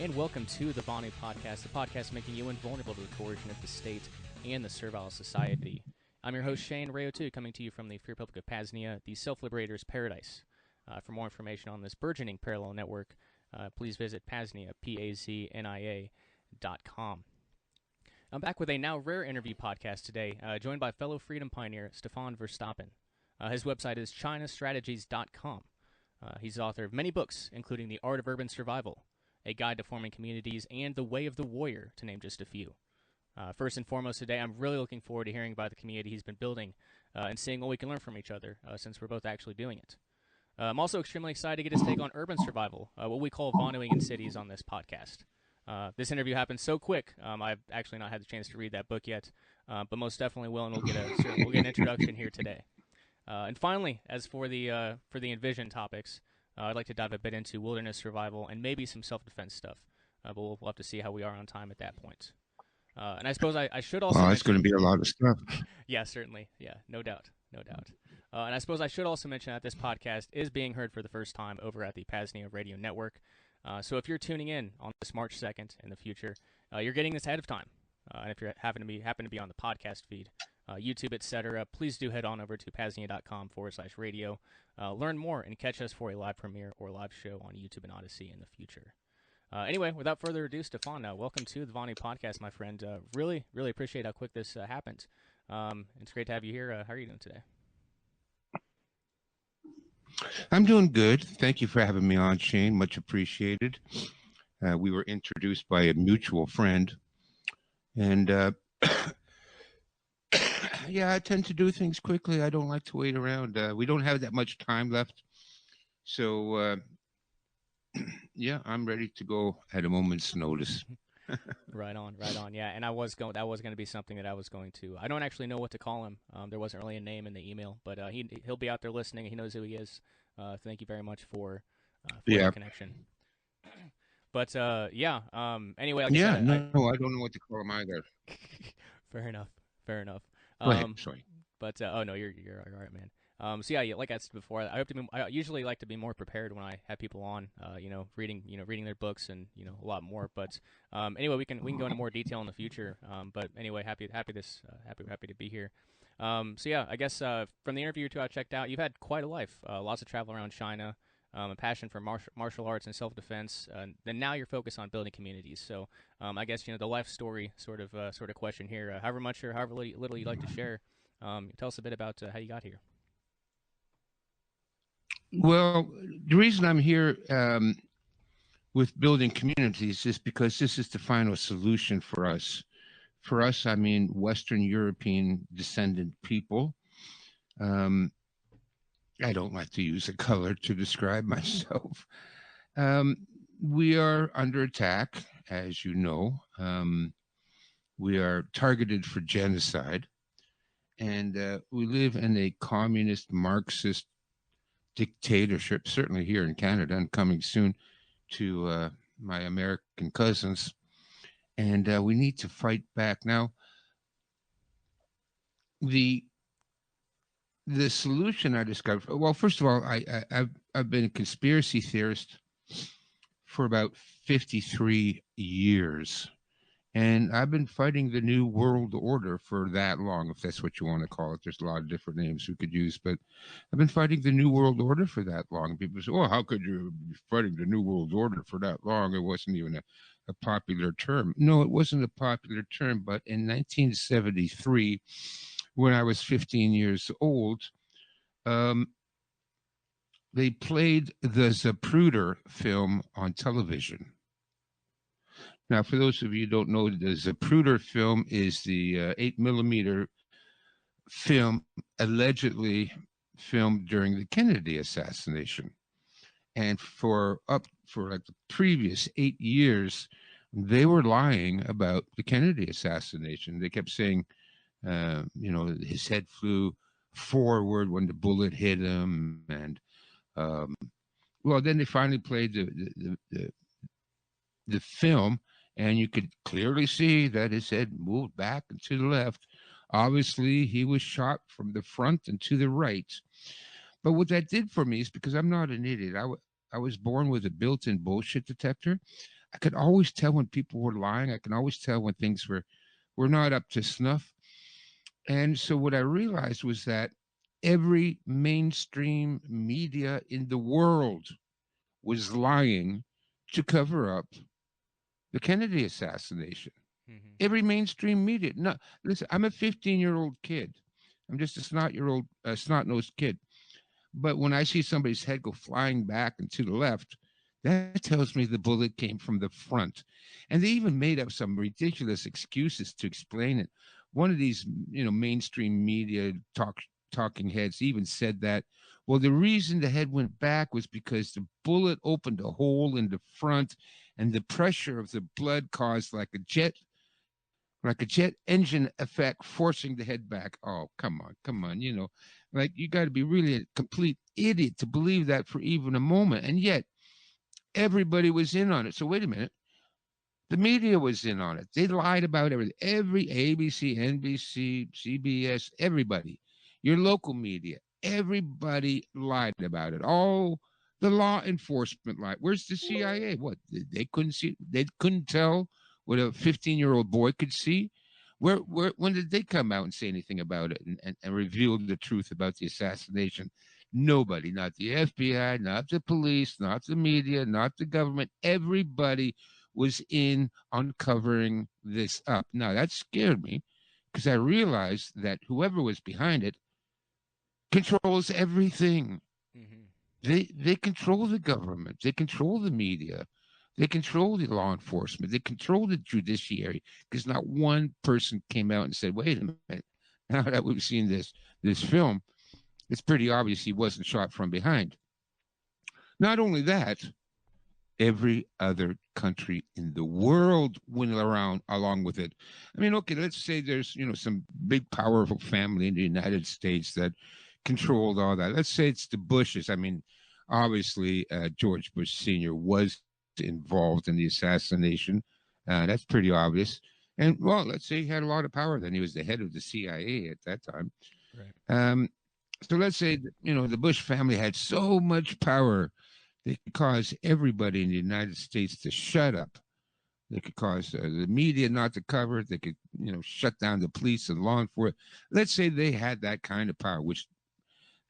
and welcome to the Vonu Podcast, the podcast making you invulnerable to the coercion of the state and the servile society. I'm your host, Shane Rayo2, coming to you from the Free Republic of Paznia, the Self-Liberator's Paradise. For more information on this burgeoning parallel network, please visit Paznia, PAZNIA.com. I'm back with a now rare interview podcast today, joined by fellow freedom pioneer Stefan Verstappen. His website is chinastrategies.com. He's the author of many books, including The Art of Urban Survival, A Guide to Forming Communities, and The Way of the Warrior, to name just a few. First and foremost today, I'm really looking forward to hearing about the community he's been building and seeing what we can learn from each other, since we're both actually doing it. I'm also extremely excited to get his take on urban survival, what we call vonuing in cities on this podcast. This interview happened so quick, I've actually not had the chance to read that book yet, but most definitely will, and we'll get an introduction here today. And finally, as for the Envision topics, I'd like to dive a bit into wilderness survival and maybe some self-defense stuff, but we'll have to see how we are on time at that point. And I suppose I should also... Well, it's going to be a lot of stuff. Yeah, certainly. Yeah, no doubt. And I suppose I should also mention that this podcast is being heard for the first time over at the Paznia Radio Network. So if you're tuning in on this March 2nd in the future, you're getting this ahead of time. And if you happen to be on the podcast feed, YouTube, etc., please do head on over to paznia.com/radio. Learn more and catch us for a live premiere or live show on YouTube and Odyssey in the future. Anyway, without further ado, Stefan, welcome to the Vonu Podcast, my friend. Really appreciate how quick this happened. It's great to have you here. How are you doing today? I'm doing good. Thank you for having me on, Shane. Much appreciated. We were introduced by a mutual friend. And, yeah, I tend to do things quickly. I don't like to wait around. We don't have that much time left. So, yeah, I'm ready to go at a moment's notice. Right on. Yeah, and that was going to be something that I was going to. I don't actually know what to call him. There wasn't really a name in the email, but he'll be out there listening. He knows who he is. Thank you very much for the connection. But yeah. Anyway, I don't know what to call him either. Fair enough. Go ahead. Sorry. But oh no, you're all right, man. So yeah, like I said before, I usually like to be more prepared when I have people on, reading their books and a lot more. But anyway, we can go into more detail in the future. But anyway, happy to be here. So yeah, I guess from the interview I checked out, you've had quite a life. Lots of travel around China, a passion for martial arts and self-defense. Then now you're focused on building communities. So I guess the life story sort of question here. However much or however little you'd like to share, tell us a bit about how you got here. Well, the reason I'm here with building communities is because this is the final solution for us. For us, I mean Western European descendant people. I don't like to use a color to describe myself. We are under attack, as you know. We are targeted for genocide. And we live in a communist, Marxist dictatorship, certainly here in Canada, and coming soon to my American cousins. And we need to fight back. Now, the solution I discovered, well, first of all, I've been a conspiracy theorist for about 53 years. And I've been fighting the New World Order for that long, if that's what you want to call it. There's a lot of different names we could use, but I've been fighting the New World Order for that long. People say, well, how could you be fighting the New World Order for that long? It wasn't even a popular term. No, it wasn't a popular term, but in 1973, when I was 15 years old, they played the Zapruder film on television. Now, for those of you who don't know, the Zapruder film is the 8mm film allegedly filmed during the Kennedy assassination. And for like the previous 8 years, they were lying about the Kennedy assassination. They kept saying, his head flew forward when the bullet hit him. And, then they finally played the film, and you could clearly see that his head moved back and to the left. Obviously, he was shot from the front and to the right. But what that did for me is, because I'm not an idiot, I was born with a built-in bullshit detector. I could always tell when people were lying. I can always tell when things were not up to snuff. And so what I realized was that every mainstream media in the world was lying to cover up the Kennedy assassination. Hmm. Every mainstream media. No, listen, I'm a 15-year-old kid. I'm just a snot-nosed kid. But when I see somebody's head go flying back and to the left, that tells me the bullet came from the front. And they even made up some ridiculous excuses to explain it. One of these, mainstream media talking heads even said that, well, the reason the head went back was because the bullet opened a hole in the front, and the pressure of the blood caused like a jet engine effect, forcing the head back. Oh, come on, like you got to be really a complete idiot to believe that for even a moment. And yet everybody was in on it. So wait a minute. The media was in on it. They lied about everything. Every ABC, NBC, CBS, everybody, your local media, everybody lied about it. All the law enforcement lied. Where's the CIA? What, they couldn't see? They couldn't tell what a 15-year-old boy could see. When did they come out and say anything about it and reveal the truth about the assassination? Nobody, not the FBI, not the police, not the media, not the government. Everybody was in on covering this up. Now, that scared me because I realized that whoever was behind it controls everything. Hmm. They control the government. They control the media. They control the law enforcement. They control the judiciary because not one person came out and said, wait a minute, now that we've seen this film, it's pretty obvious he wasn't shot from behind. Not only that, every other country in the world went around along with it. I mean, okay, let's say there's some big powerful family in the United States that controlled all that. Let's say it's the Bushes. I mean, obviously George Bush Sr. was involved in the assassination. That's pretty obvious. And well, let's say he had a lot of power. Then he was the head of the CIA at that time. Right. Um, so let's say the Bush family had so much power they could cause everybody in the United States to shut up. They could cause the media not to cover it. They could, shut down the police and law enforcement. Let's say they had that kind of power, which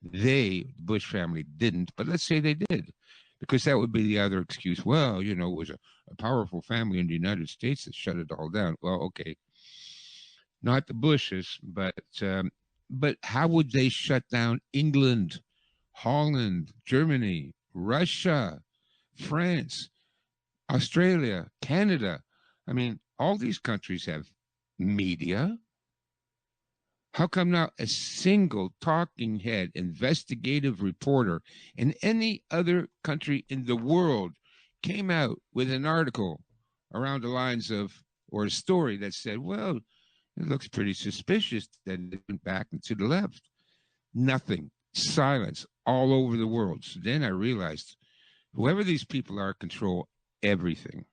the Bush family didn't, but let's say they did, because that would be the other excuse. Well, it was a powerful family in the United States that shut it all down. Well, okay, not the Bushes, but how would they shut down England, Holland, Germany, Russia, France, Australia, Canada? I mean, all these countries have media. How come not a single talking head investigative reporter in any other country in the world came out with an article around the lines of, or a story that said, well, it looks pretty suspicious that it went back and to the left? Nothing. Silence all over the world. So then I realized whoever these people are control everything.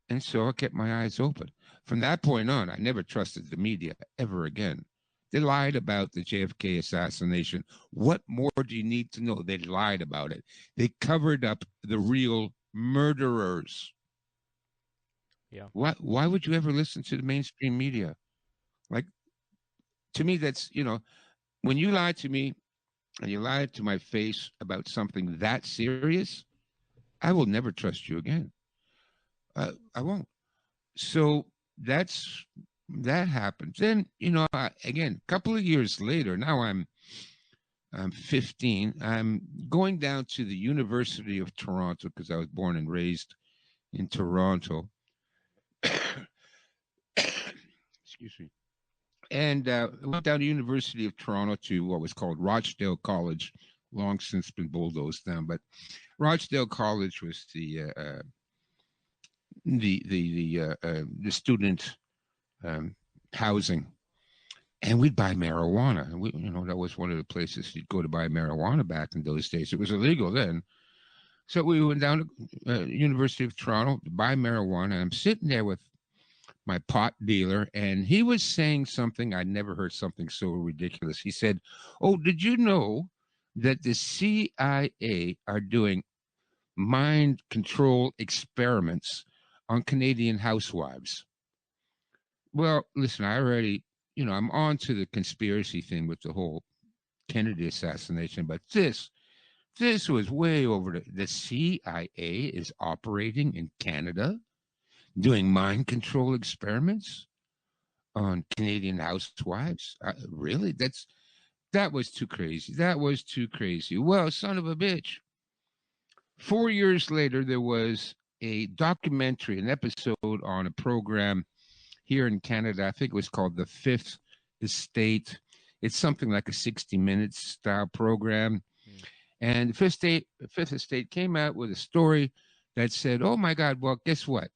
And so I kept my eyes open. From that point on, I never trusted the media ever again. They lied about the JFK assassination. What more do you need to know? They lied about it. They covered up the real murderers. Yeah. Why would you ever listen to the mainstream media? Like, to me, that's, when you lie to me and you lie to my face about something that serious, I will never trust you again. I won't. So that happened. Then, again, a couple of years later, now I'm 15. I'm going down to the University of Toronto because I was born and raised in Toronto. Excuse me. And I went down to University of Toronto to what was called Rochdale College, long since been bulldozed down. But Rochdale College was the student housing, and we'd buy marijuana. And that was one of the places you'd go to buy marijuana back in those days. It was illegal then. So we went down to University of Toronto to buy marijuana. I'm sitting there with my pot dealer, and he was saying something. I'd never heard something so ridiculous. He said, "Oh, did you know that the CIA are doing mind control experiments on Canadian housewives. Well, listen, I already, I'm on to the conspiracy thing with the whole Kennedy assassination, but this was way over the CIA is operating in Canada, doing mind control experiments on Canadian housewives. Really? That was too crazy. That was too crazy. Well, son of a bitch. 4 years later, there was a documentary, an episode on a program here in Canada. I think it was called The Fifth Estate. It's something like a 60-minute style program. And the Fifth Estate came out with a story that said, oh, my God, well, guess what?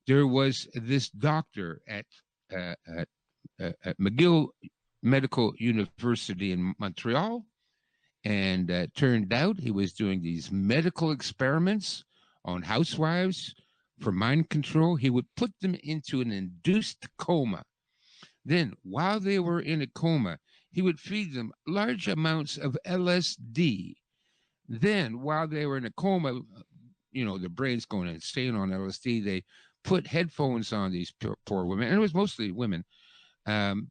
There was this doctor at McGill Medical University in Montreal, and turned out he was doing these medical experiments on housewives for mind control. He would put them into an induced coma. Then, while they were in a coma, he would feed them large amounts of LSD. Then, while they were in a coma, the brain's going insane on LSD, they put headphones on these poor women, and it was mostly women,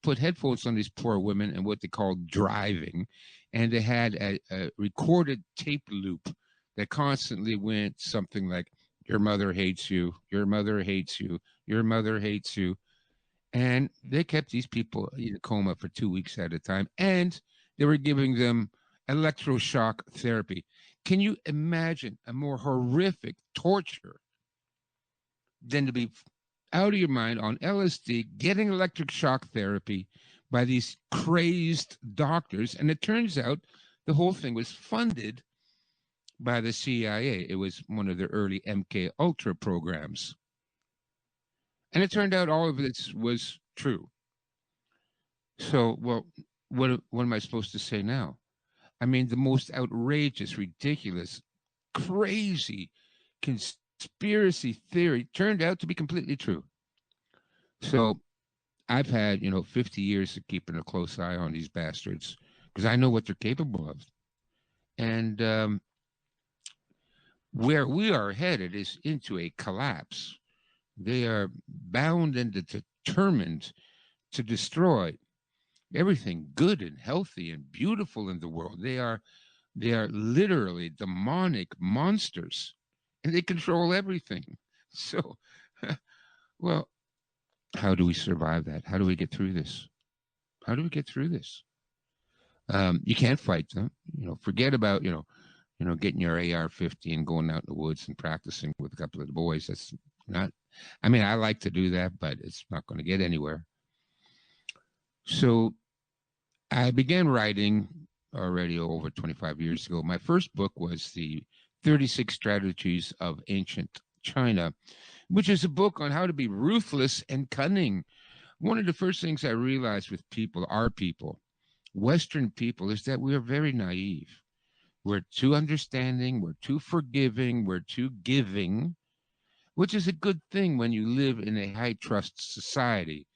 put headphones on these poor women and what they called driving, and they had a recorded tape loop that constantly went something like, your mother hates you, your mother hates you, your mother hates you. And they kept these people in a coma for 2 weeks at a time, and they were giving them electroshock therapy. Can you imagine a more horrific torture than to be out of your mind on LSD, getting electric shock therapy by these crazed doctors? And it turns out the whole thing was funded by the CIA. It was one of the early MK Ultra programs. And it turned out all of this was true. So, well, what am I supposed to say now? I mean, the most outrageous, ridiculous, crazy conspiracy theory turned out to be completely true. So I've had, 50 years of keeping a close eye on these bastards because I know what they're capable of. And where we are headed is into a collapse. They are bound and determined to destroy everything good and healthy and beautiful in the world. They are literally demonic monsters, and they control everything. So, well, how do we survive that? How do we get through this? How do we get through this? You can't fight them. Forget about, getting your AR-50 and going out in the woods and practicing with a couple of the boys. That's not, I like to do that, but it's not going to get anywhere. So I began writing already over 25 years ago. My first book was the 36 Strategies of Ancient China, which is a book on how to be ruthless and cunning. One of the first things I realized with our people, Western people, is that we are very naive. We're too understanding, we're too forgiving, we're too giving, which is a good thing when you live in a high trust society.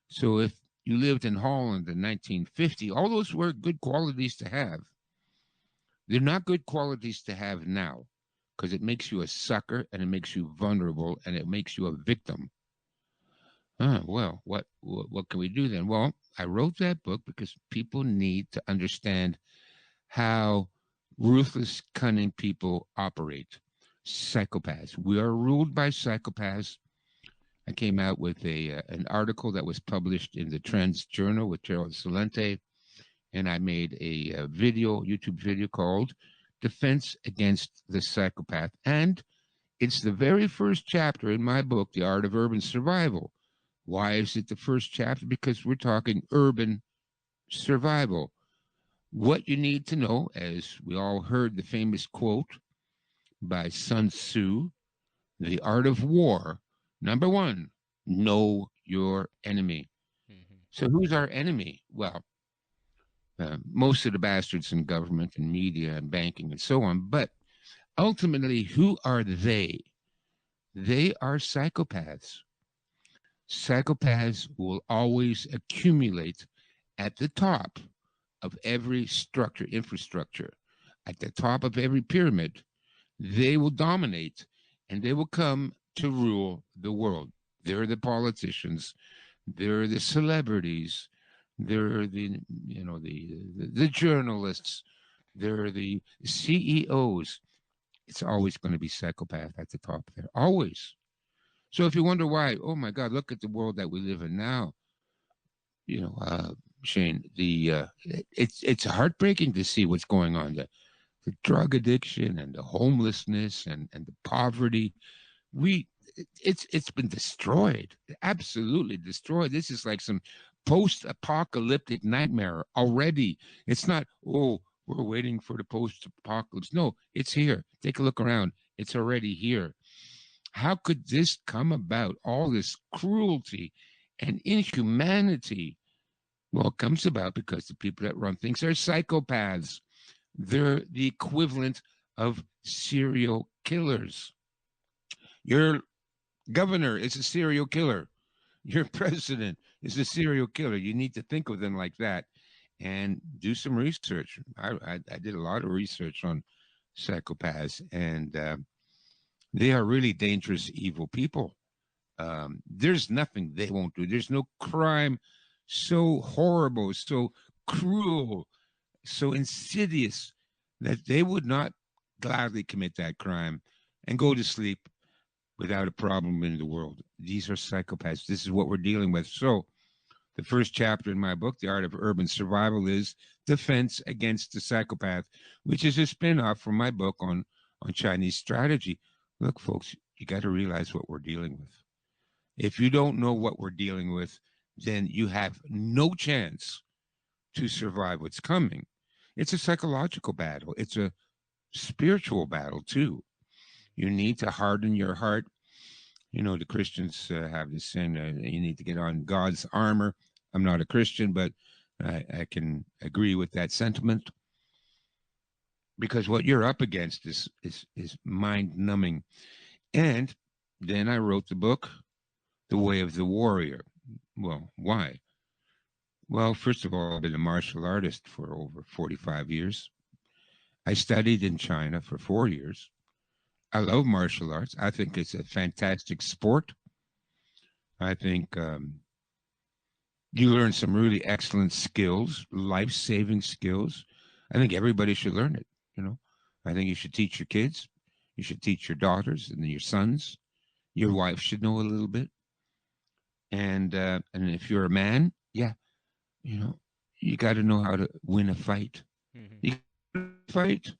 So if you lived in Holland in 1950, all those were good qualities to have. They're not good qualities to have now because it makes you a sucker and it makes you vulnerable and it makes you a victim. Well, what can we do then? Well, I wrote that book because people need to understand how ruthless, cunning people operate. Psychopaths. We are ruled by psychopaths. I came out with an article that was published in the Trends Journal with Gerald Celente, and I made a YouTube video called Defense Against the Psychopath. And it's the very first chapter in my book, The Art of Urban Survival. Why is it the first chapter? Because we're talking urban survival. What you need to know, as we all heard the famous quote by Sun Tzu, The Art of War, number one, know your enemy. Mm-hmm. So who's our enemy? Well, most of the bastards in government and media and banking and so on. But ultimately, who are they? They are psychopaths. Psychopaths will always accumulate at the top of every infrastructure, at the top of every pyramid. they will dominate, and they will come to rule the world. They're the politicians, they're the celebrities, they're the journalists, they're the CEOs. It's always going to be psychopath at the top there, always. So if you wonder why, oh my God, look at the world that we live in now. Shane, it's heartbreaking to see what's going on. The drug addiction and the homelessness and the poverty. It's been destroyed, absolutely destroyed. This is like some post-apocalyptic nightmare already. It's not, oh, we're waiting for the post-apocalypse. No, it's here. Take a look around. It's already here. How could this come about? All this cruelty and inhumanity. Well, it comes about because the people that run things are psychopaths. They're the equivalent of serial killers. Your governor is a serial killer. Your president is a serial killer. You need to think of them like that and do some research. I did a lot of research on psychopaths, and they are really dangerous, evil people. There's nothing they won't do. There's no crime so horrible, so cruel, so insidious that they would not gladly commit that crime and go to sleep without a problem in the world. These are psychopaths. This is what we're dealing with. So the first chapter in my book, The Art of Urban Survival, is Defense Against the Psychopath, which is a spin-off from my book on Chinese strategy. Look, folks, you got to realize what we're dealing with. If you don't know what we're dealing with, then you have no chance to survive what's coming. It's a psychological battle. It's a spiritual battle, too. You need to harden your heart. The Christians have this saying, you need to get on God's armor. I'm not a Christian, but I can agree with that sentiment. Because what you're up against is mind-numbing. And then I wrote the book, The Way of the Warrior. Well, why? Well, first of all, I've been a martial artist for over 45 years. I studied in China for 4 years. I love martial arts. I think it's a fantastic sport. I think you learn some really excellent skills, life-saving skills. I think everybody should learn it, I think you should teach your kids. You should teach your daughters and your sons. Your wife should know a little bit. And if you're a man, you got to know how to win a fight. Mm-hmm. You gotta fight.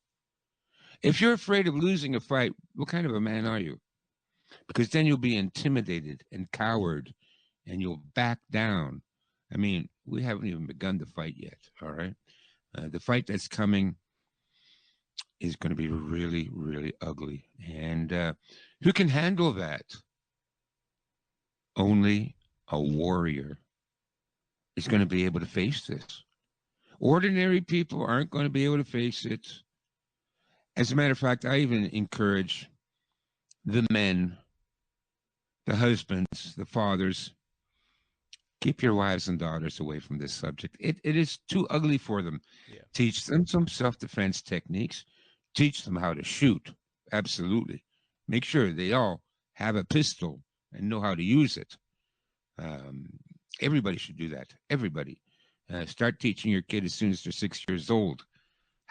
If you're afraid of losing a fight, what kind of a man are you? Because then you'll be intimidated and coward, and you'll back down. I mean, we haven't even begun the fight yet, all right? The fight that's coming is going to be really, really ugly. And who can handle that? Only a warrior is going to be able to face this. Ordinary people aren't going to be able to face it. As a matter of fact, I even encourage the men, the husbands, the fathers, keep your wives and daughters away from this subject. It is too ugly for them. Yeah. Teach them some self-defense techniques. Teach them how to shoot. Absolutely. Make sure they all have a pistol and know how to use it. Everybody should do that. Everybody. Start teaching your kid as soon as they're 6 years old.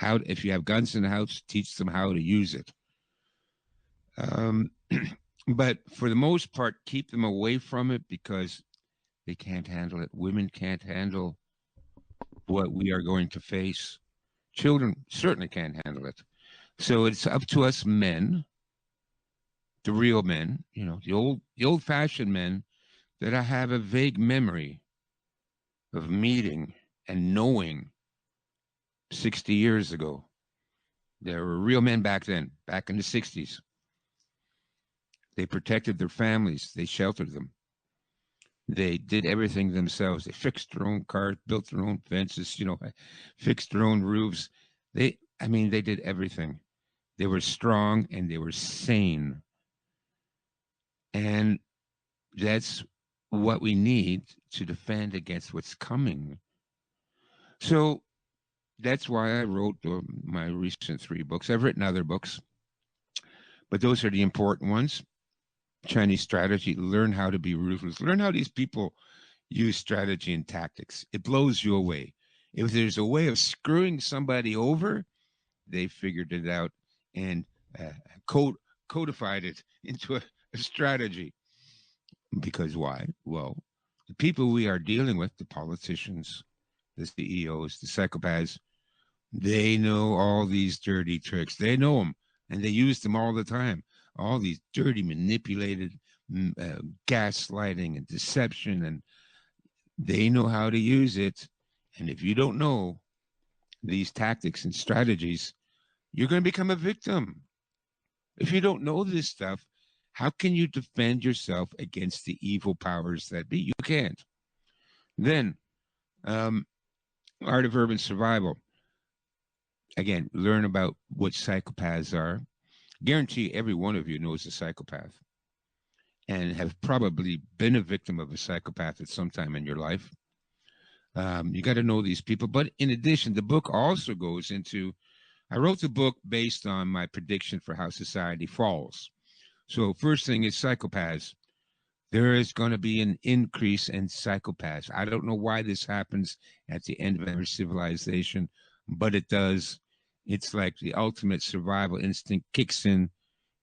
If you have guns in the house, teach them how to use it. But for the most part, keep them away from it because they can't handle it. Women can't handle what we are going to face. Children certainly can't handle it. So it's up to us men, the real men, the old-fashioned men that I have a vague memory of meeting and knowing 60 years ago. There were real men back then, back in the 60s. They protected their families. They sheltered them. They did everything themselves. They fixed their own cars, built their own fences, fixed their own roofs. They did everything. They were strong and they were sane. And that's what we need to defend against what's coming. So that's why I wrote my recent 3 books. I've written other books. but those are the important ones. Chinese strategy, learn how to be ruthless. Learn how these people use strategy and tactics. It blows you away. If there's a way of screwing somebody over, they figured it out and codified it into a strategy. Because why? Well, the people we are dealing with, the politicians, the CEOs, the psychopaths, they know all these dirty tricks. They know them, and they use them all the time. All these dirty, manipulated, gaslighting and deception, and they know how to use it. And if you don't know these tactics and strategies, you're going to become a victim. If you don't know this stuff, how can you defend yourself against the evil powers that be? You can't. Then, art of urban survival. Again, learn about what psychopaths are. Guarantee every one of you knows a psychopath and have probably been a victim of a psychopath at some time in your life. You got to know these people. But in addition, the book also goes into, I wrote the book based on my prediction for how society falls. So first thing is psychopaths. There is going to be an increase in psychopaths. I don't know why this happens at the end of every civilization, but it does. It's like the ultimate survival instinct kicks in.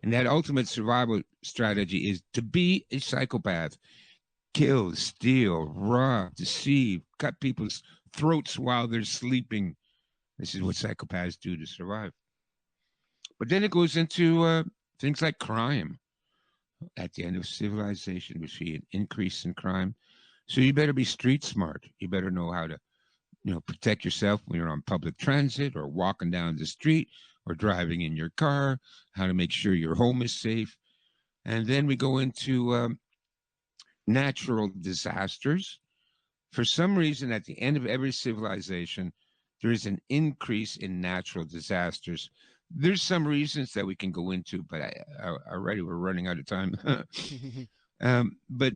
And that ultimate survival strategy is to be a psychopath. Kill, steal, rob, deceive, cut people's throats while they're sleeping. This is what psychopaths do to survive. But then it goes into things like crime. At the end of civilization, we see an increase in crime. So you better be street smart. You better know how to, protect yourself when you're on public transit or walking down the street or driving in your car, how to make sure your home is safe. And then we go into natural disasters. For some reason, at the end of every civilization, there is an increase in natural disasters. There's some reasons that we can go into, but already we're running out of time. But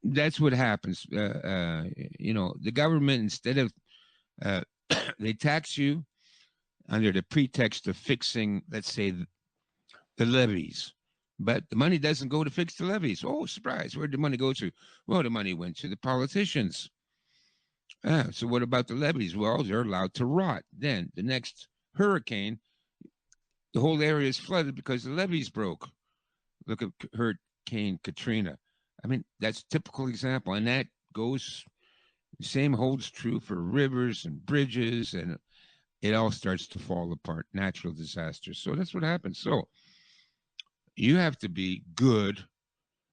that's what happens. The government, instead of, they tax you under the pretext of fixing, let's say, the levees. But the money doesn't go to fix the levees. Oh, surprise. Where'd the money go to? Well, the money went to the politicians. So what about the levees? Well, they're allowed to rot. Then the next hurricane, the whole area is flooded because the levees broke. Look at Hurricane Katrina. I mean, that's a typical example. And that goes, the same holds true for rivers and bridges, and it all starts to fall apart, natural disasters. So that's what happens. So you have to be good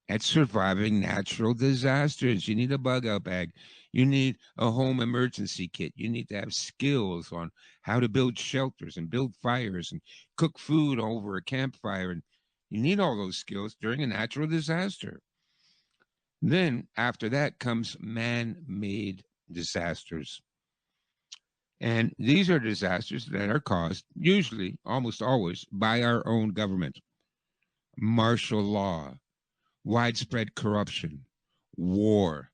at surviving natural disasters. You need a bug out bag. You need a home emergency kit. You need to have skills on how to build shelters and build fires and cook food over a campfire. And you need all those skills during a natural disaster. Then after that comes man-made disasters. And these are disasters that are caused, usually, almost always, by our own government. Martial law, widespread corruption, war.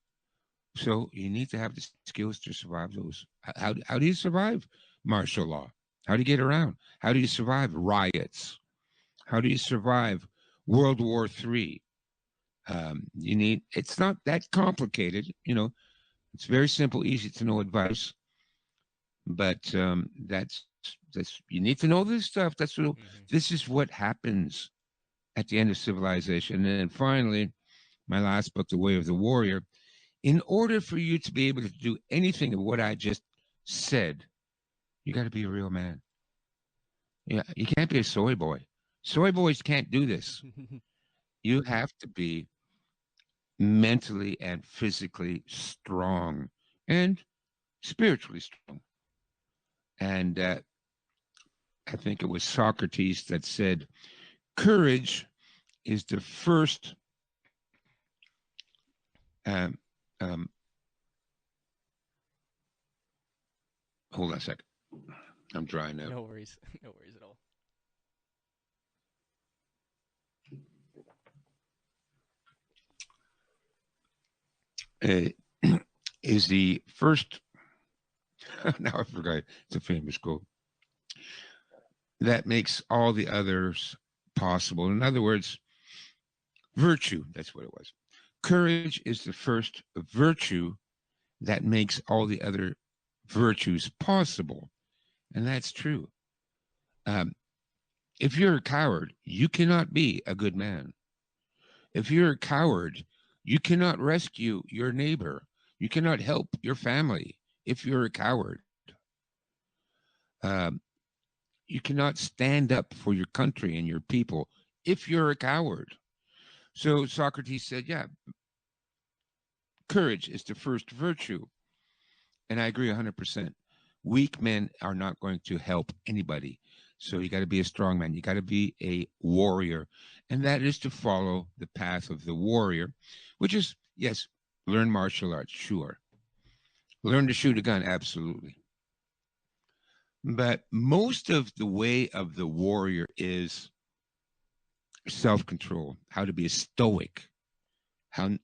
So you need to have the skills to survive those. How do you survive martial law? How do you get around? How do you survive riots? How do you survive World War III? It's not that complicated. It's very simple, easy to know advice. But that's you need to know this stuff. This is what happens at the end of civilization. And then finally, my last book, The Way of the Warrior. In order for you to be able to do anything of what I just said, you got to be a real man. Yeah, you can't be a soy boy. Soy boys can't do this. You have to be mentally and physically strong and spiritually strong. And I think it was Socrates that said, courage is the first hold on a second. I'm drying out. No worries. No worries at all. Is the first, now I forgot, it's a famous quote, that makes all the others possible. In other words, virtue, that's what it was. Courage is the first virtue that makes all the other virtues possible. And that's true. Um, if you're a coward, you cannot be a good man. If you're a coward, you cannot rescue your neighbor. You cannot help your family if you're a coward. Um, you cannot stand up for your country and your people if you're a coward. So Socrates said, yeah, courage is the first virtue. And I agree 100%. Weak men are not going to help anybody. So you got to be a strong man. You got to be a warrior. And that is to follow the path of the warrior, which is, yes, learn martial arts, sure. Learn to shoot a gun, absolutely. But most of the way of the warrior is self-control, how to be a stoic, how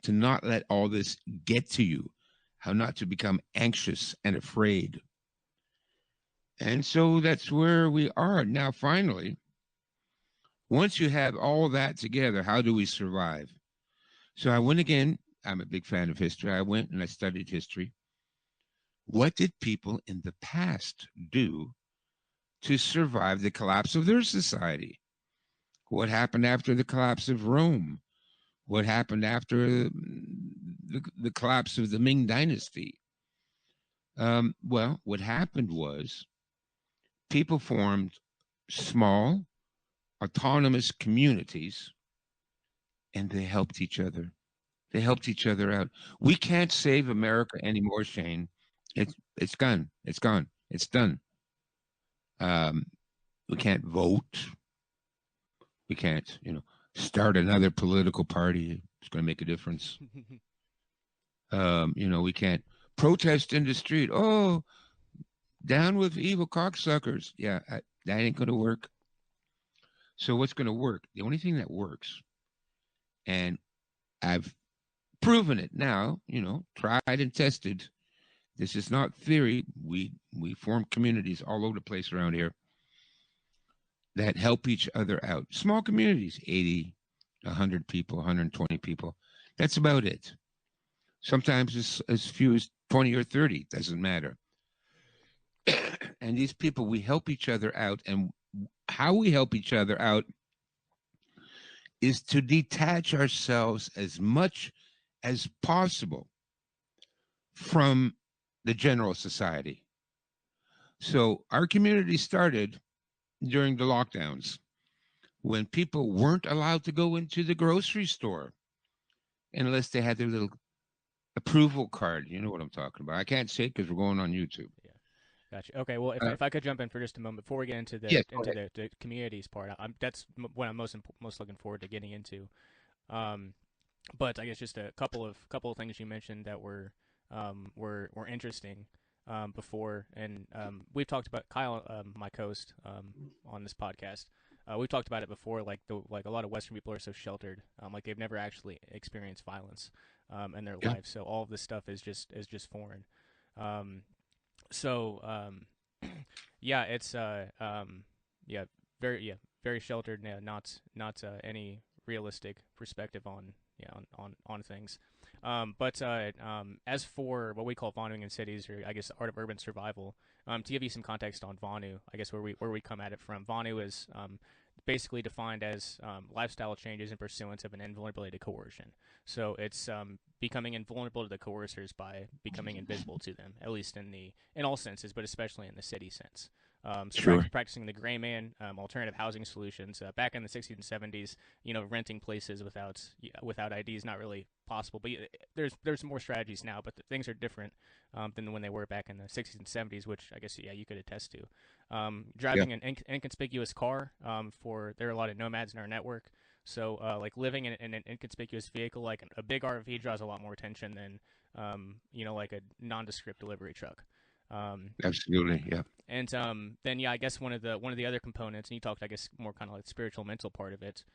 to not let all this get to you, how not to become anxious and afraid. And so that's where we are now. Finally, once you have all that together, how do we survive? So I went again. I'm a big fan of history. I went and I studied history. What did people in the past do to survive the collapse of their society? What happened after the collapse of Rome? What happened after the collapse of the Ming Dynasty? Well, what happened was people formed small, autonomous communities, and they helped each other. They helped each other out. We can't save America anymore, Shane. It's gone. It's gone. It's done. Um, we can't vote. We can't, start another political party. It's going to make a difference. We can't protest in the street. Oh, down with evil cocksuckers. Yeah, that ain't going to work. So what's going to work? The only thing that works, and I've proven it now, tried and tested. This is not theory. We form communities all over the place around here that help each other out. Small communities, 80, 100 people, 120 people. That's about it. Sometimes as few as 20 or 30, doesn't matter. And these people, we help each other out. And how we help each other out is to detach ourselves as much as possible from the general society. So our community started during the lockdowns when people weren't allowed to go into the grocery store unless they had their little approval card. You know what I'm talking about. I can't say it because we're going on YouTube. Yeah, gotcha. Okay, well, if I could jump in for just a moment before we get into Yes, the communities part, that's what I'm most looking forward to getting into. But I guess just a couple of things you mentioned that were interesting before, and we've talked about Kyle, my co-host on this podcast. We've talked about it before, like a lot of Western people are so sheltered, like they've never actually experienced violence in their life, so all of this stuff is just foreign. So yeah, it's very sheltered, not any realistic perspective on on things. But as for what we call vonuing in cities, or I guess the art of urban survival, to give you some context on Vonu, I guess where we come at it from, Vonu is basically defined as lifestyle changes in pursuance of an invulnerability to coercion. So it's becoming invulnerable to the coercers by becoming invisible to them, at least in all senses, but especially in the city sense. Sure. Practicing the gray man, alternative housing solutions. Back in the 60s and 70s, renting places without ID is not really possible. But there's more strategies now, but things are different than when they were back in the 60s and 70s, which I guess you could attest to. Driving an inconspicuous car. There are a lot of nomads in our network. So like living in an inconspicuous vehicle, like a big RV, draws a lot more attention than like a nondescript delivery truck. Absolutely, yeah. And then I guess one of the other components, and you talked, I guess, more kind of like the spiritual mental part of it,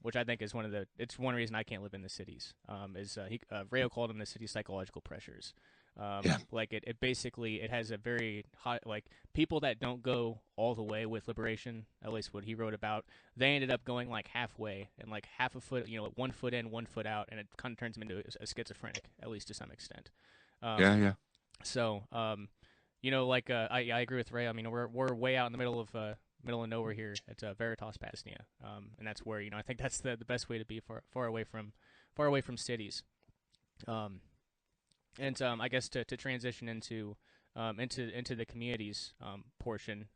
which I think is it's one reason I can't live in the cities. Rayo called them the city's psychological pressures. Yeah. Like it basically it has a very high like people that don't go all the way with liberation, at least what he wrote about, they ended up going like halfway and like half a foot, you know, 1 foot in, 1 foot out, and it kind of turns them into a schizophrenic, at least to some extent. Yeah. Um, Yeah. so you know, like I agree with Ray. I mean, we're way out in the middle of nowhere here at Veritas Pasnia, and that's where, you know, I think that's the best way to be, far away from cities. Um, and I guess to transition into the communities portion,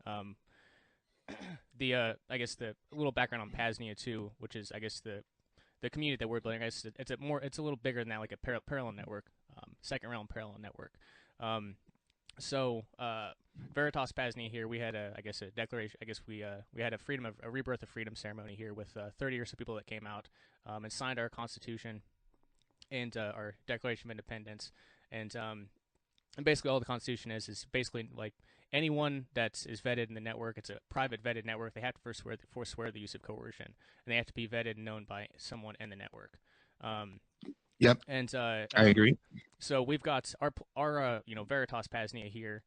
the I guess the little background on Pasnia too, which is I guess the community that we're building. I guess it's a little bigger than that, like a parallel network, second realm parallel network. Um, so Veritas Pasnia here, we had I guess a declaration. I guess we had a rebirth of freedom ceremony here with 30 or so people that came out and signed our constitution and our Declaration of Independence, and basically all the Constitution is basically like anyone that is vetted in the network. It's a private vetted network. They have to forswear the use of coercion, and they have to be vetted and known by someone in the network. Um, Yep. and I agree. so we've got our you know, Veritas Pasnia here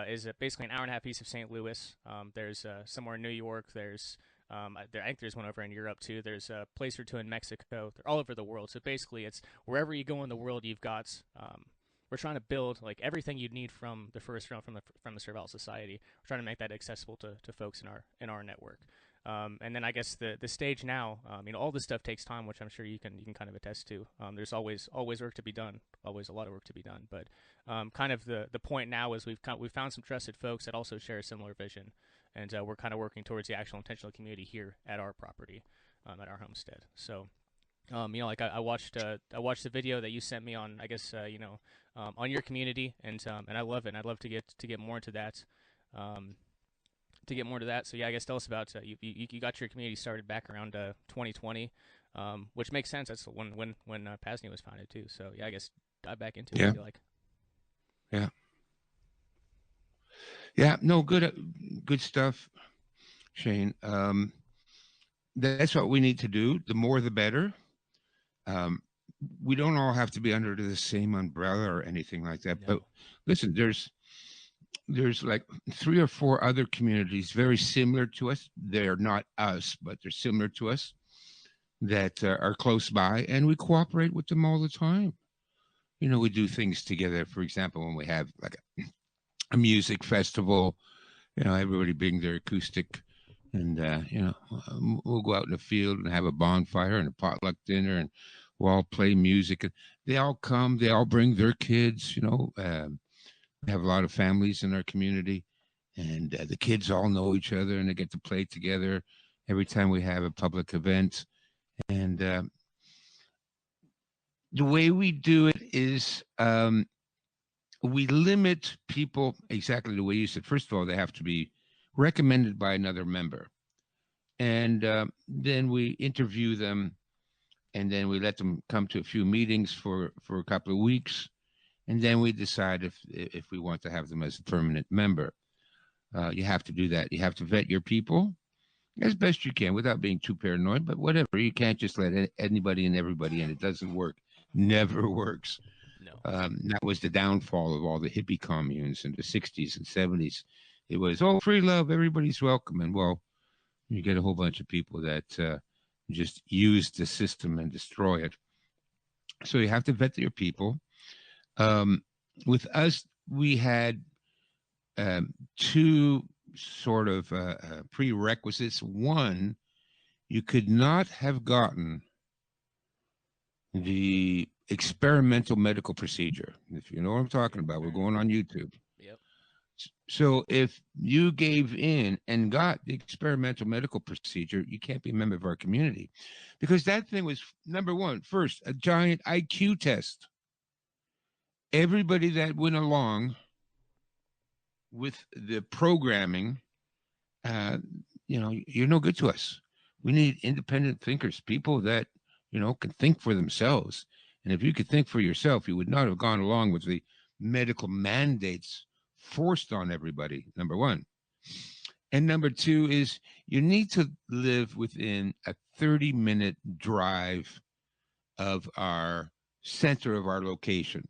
is basically an hour and a half east of St. Louis. There's somewhere in New York. There's I think there's one over in Europe too. There's a place or two in Mexico. They're all over the world. So basically, it's wherever you go in the world, you've got. We're trying to build like everything you'd need from the first round from the Survival Society. We're trying to make that accessible to folks in our network. And then I guess the stage now, you know, all this stuff takes time, which I'm sure you can kind of attest to. There's always work to be done, always a lot of work to be done. But kind of the point now is we've found some trusted folks that also share a similar vision, and we're kind of working towards the actual intentional community here at our property, at our homestead. So. You know, like I watched the video that you sent me on, I guess you know, on your community, and I love it. And I'd love to get more into that. Um, So yeah, I guess tell us about you got your community started back around 2020, which makes sense. That's when Pasnia was founded too. So yeah, I guess dive back into it if you like. Yeah. Yeah. No, good stuff, Shane. That's what we need to do. The more, the better. We don't all have to be under the same umbrella or anything like that. No. But listen, there's like 3 or 4 other communities very similar to us. They're not us, but they're similar to us that are close by, and we cooperate with them all the time. You know, we do things together. For example, when we have like a music festival, you know, everybody bring their acoustic, and you know, we'll go out in the field and have a bonfire and a potluck dinner, and we'll all play music. They all come. They all bring their kids. You know, we have a lot of families in our community, and the kids all know each other, and they get to play together every time we have a public event. And the way we do it is we limit people exactly the way you said. First of all, they have to be recommended by another member. And then we interview them, and then we let them come to a few meetings for a couple of weeks. And then we decide if we want to have them as a permanent member. You have to do that. You have to vet your people as best you can without being too paranoid, but whatever. You can't just let anybody and everybody in. It doesn't work. Never works. No. That was the downfall of all the hippie communes in the 60s and 70s. It was, oh, free love, everybody's welcome. And, well, you get a whole bunch of people that just use the system and destroy it. So you have to vet your people. With us, we had 2 sort of prerequisites. One, you could not have gotten the experimental medical procedure. If you know what I'm talking about, we're going on YouTube. Yep. So if you gave in and got the experimental medical procedure, you can't be a member of our community, because that thing was, number one, first, a giant IQ test. Everybody that went along with the programming, you know, you're no good to us. We need independent thinkers, people that, you know, can think for themselves. And if you could think for yourself, you would not have gone along with the medical mandates forced on everybody, number one. And number two is you need to live within a 30-minute drive of our center of our location.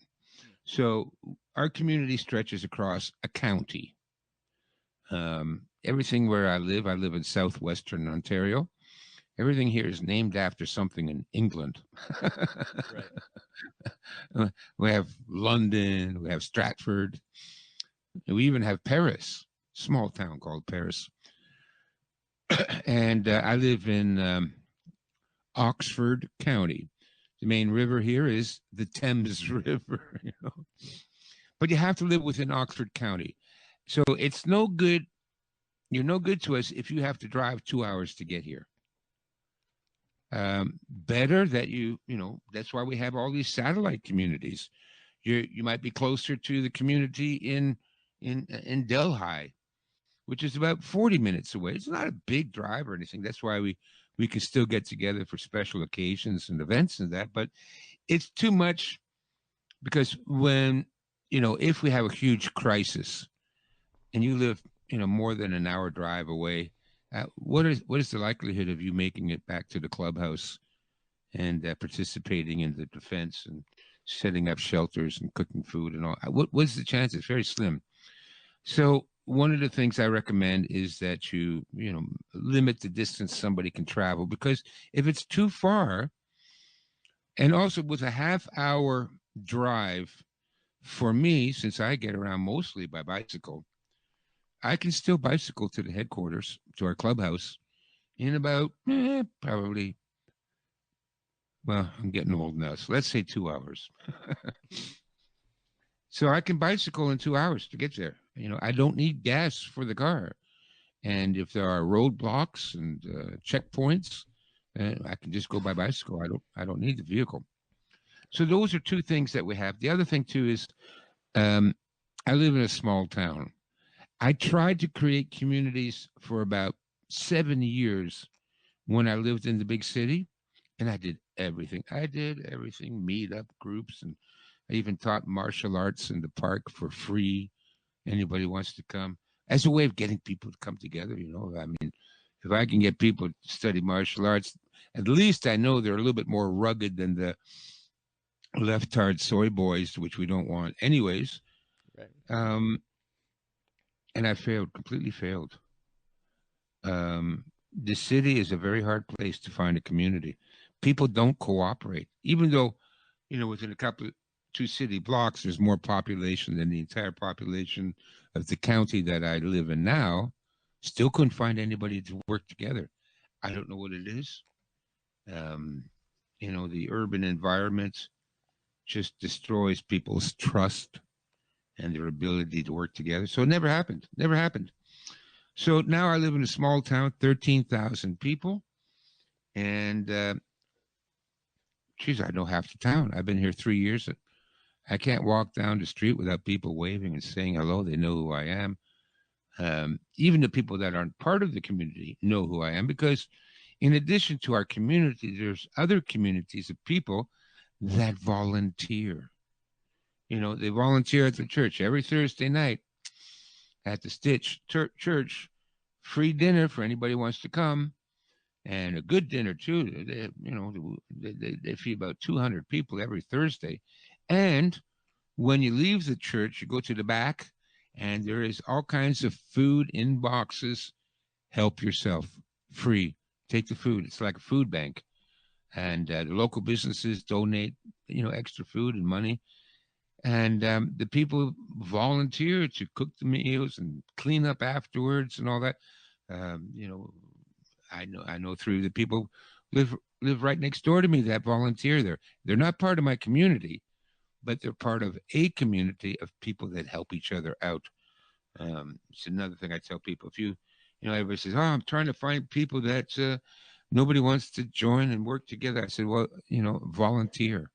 So our community stretches across a county. Everything where I live in southwestern Ontario. Everything here is named after something in England. Right. We have London, we have Stratford, we even have Paris, small town called Paris. And I live in Oxford County. The main river here is the Thames River, But you have to live within Oxford County. So it's no good. You're no good to us if you have to drive 2 hours to get here. Better that that's why we have all these satellite communities. You might be closer to the community in Delhi, which is about 40 minutes away. It's not a big drive or anything. That's why we can still get together for special occasions and events and that. But it's too much because when, if we have a huge crisis and you live, more than an hour drive away, what is the likelihood of you making it back to the clubhouse and participating in the defense and setting up shelters and cooking food and all? What's the chance? It's very slim. So one of the things I recommend is that you limit the distance somebody can travel, because if it's too far, and also with a half-hour drive for me, since I get around mostly by bicycle, I can still bicycle to the headquarters, to our clubhouse, in about probably, well, I'm getting old now, so let's say 2 hours. So I can bicycle in 2 hours to get there. I don't need gas for the car. And if there are roadblocks and checkpoints, I can just go by bicycle. I don't need the vehicle. So those are two things that we have. The other thing too is I live in a small town. I tried to create communities for about 7 years when I lived in the big city, and I did everything. Meetup groups, and I even taught martial arts in the park for free. Anybody wants to come, as a way of getting people to come together. I mean, if I can get people to study martial arts, at least I know they're a little bit more rugged than the left-hard soy boys, which we don't want anyways. Right. And I completely failed. The city is a very hard place to find a community. People don't cooperate, even though, within a couple of 2 city blocks, there's more population than the entire population of the county that I live in now. Still couldn't find anybody to work together. I don't know what it is. The urban environment just destroys people's trust and their ability to work together. So it never happened. Never happened. So now I live in a small town, 13,000 people. And, I know half the town. I've been here 3 years. I can't walk down the street without people waving and saying hello. They know who I am. Even the people that aren't part of the community know who I am, because in addition to our community, there's other communities of people that volunteer. They volunteer at the church every Thursday night at the Stitch Church. Free dinner for anybody who wants to come, and a good dinner too. They feed about 200 people every Thursday. And when you leave the church, you go to the back, and there is all kinds of food in boxes. Help yourself, free. Take the food. It's like a food bank, and the local businesses donate, extra food and money. And the people volunteer to cook the meals and clean up afterwards and all that. I know 3 of the people live right next door to me that volunteer there. They're not part of my community, but they're part of a community of people that help each other out. It's another thing I tell people. If everybody says, "Oh, I'm trying to find people that nobody wants to join and work together." I said, "Well, volunteer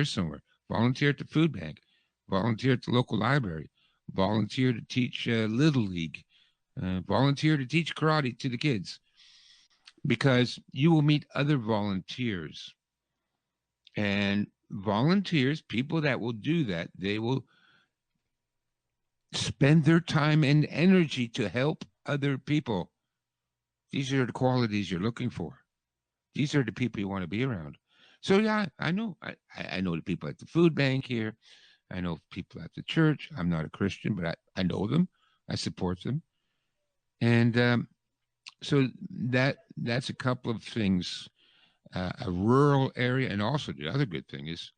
somewhere. Volunteer at the food bank, volunteer at the local library, volunteer to teach Little League, volunteer to teach karate to the kids, because you will meet other volunteers. And volunteers, people that will do that, they will spend their time and energy to help other people. These are the qualities you're looking for. These are the people you want to be around. So yeah, I know. I know the people at the food bank here. I know people at the church. I'm not a Christian, but I know them. I support them. And so that's a couple of things. A rural area, and also the other good thing is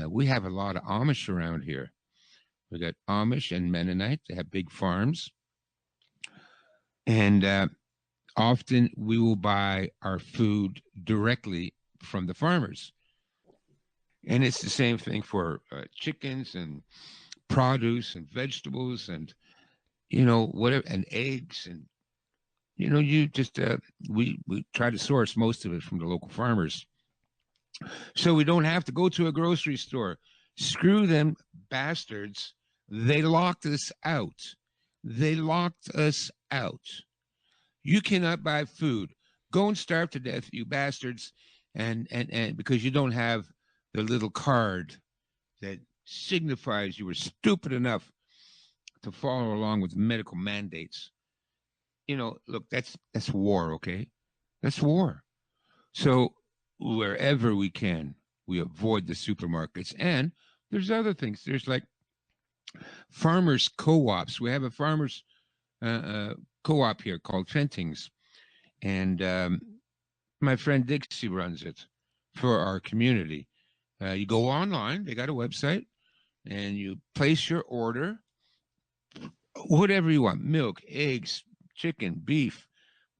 we have a lot of Amish around here. We got Amish and Mennonite. They have big farms, and often we will buy our food directly from the farmers. And it's the same thing for chickens and produce and vegetables and whatever, and eggs, and you just we try to source most of it from the local farmers, so we don't have to go to a grocery store. Screw them bastards. They locked us out. They locked us out. You cannot buy food. Go and starve to death, you bastards, and because you don't have the little card that signifies you were stupid enough to follow along with medical mandates. Look, that's war, okay? That's war. So wherever we can, we avoid the supermarkets. And there's other things. There's like farmers co-ops. We have a farmers co-op here called Fentings, and my friend Dixie runs it for our community. You go online, they got a website, and you place your order, whatever you want: milk, eggs, chicken, beef,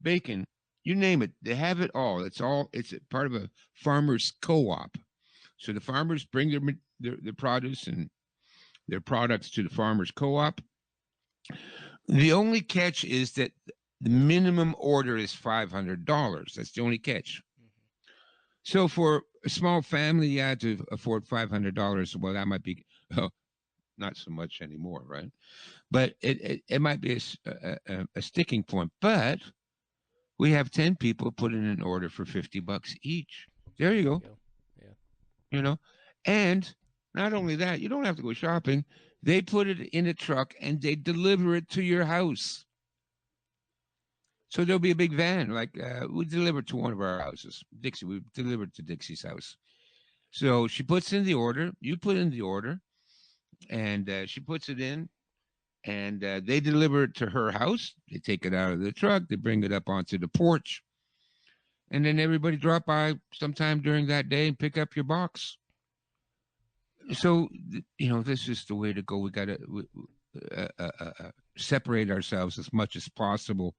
bacon, you name it. They have it all. It's a part of a farmers co-op. So the farmers bring their produce and their products to the farmers co-op. The only catch is that the minimum order is $500. That's the only catch. So for a small family, you had to afford $500. Well, that might be not so much anymore, right? But it might be a sticking point. But we have 10 people put in an order for $50 each. There you go. Yeah. And not only that, you don't have to go shopping. They put it in a truck and they deliver it to your house. So there'll be a big van. Like we delivered to one of our houses. Dixie, we delivered to Dixie's house. So she puts in the order. You put in the order. And she puts it in. And they deliver it to her house. They take it out of the truck. They bring it up onto the porch. And then everybody drop by sometime during that day and pick up your box. So, this is the way to go. We got to separate ourselves as much as possible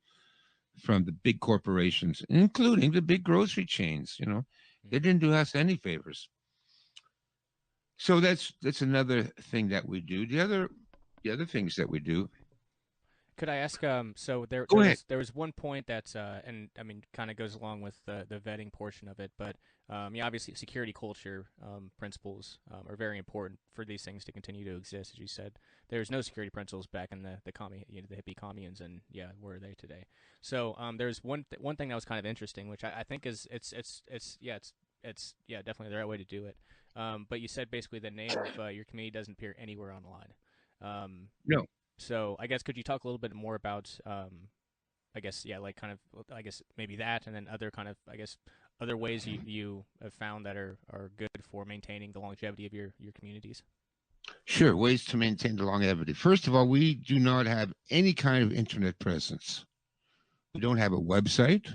from the big corporations, including the big grocery chains. They didn't do us any favors. So that's another thing that we do. The other things that we do. Could I ask? So there was one point that's and I mean, kind of goes along with the vetting portion of it, but obviously security culture principles are very important for these things to continue to exist. As you said, there's no security principles back in the hippie communes, and where are they today? So there's one thing that was kind of interesting, which I think is it's definitely the right way to do it. But you said basically the name of your community doesn't appear anywhere online. No. So I guess could you talk a little bit more about maybe that, and then other kind of other ways you have found that are good for maintaining the longevity of your communities? Sure, ways to maintain the longevity. First of all, we do not have any kind of internet presence. We don't have a website.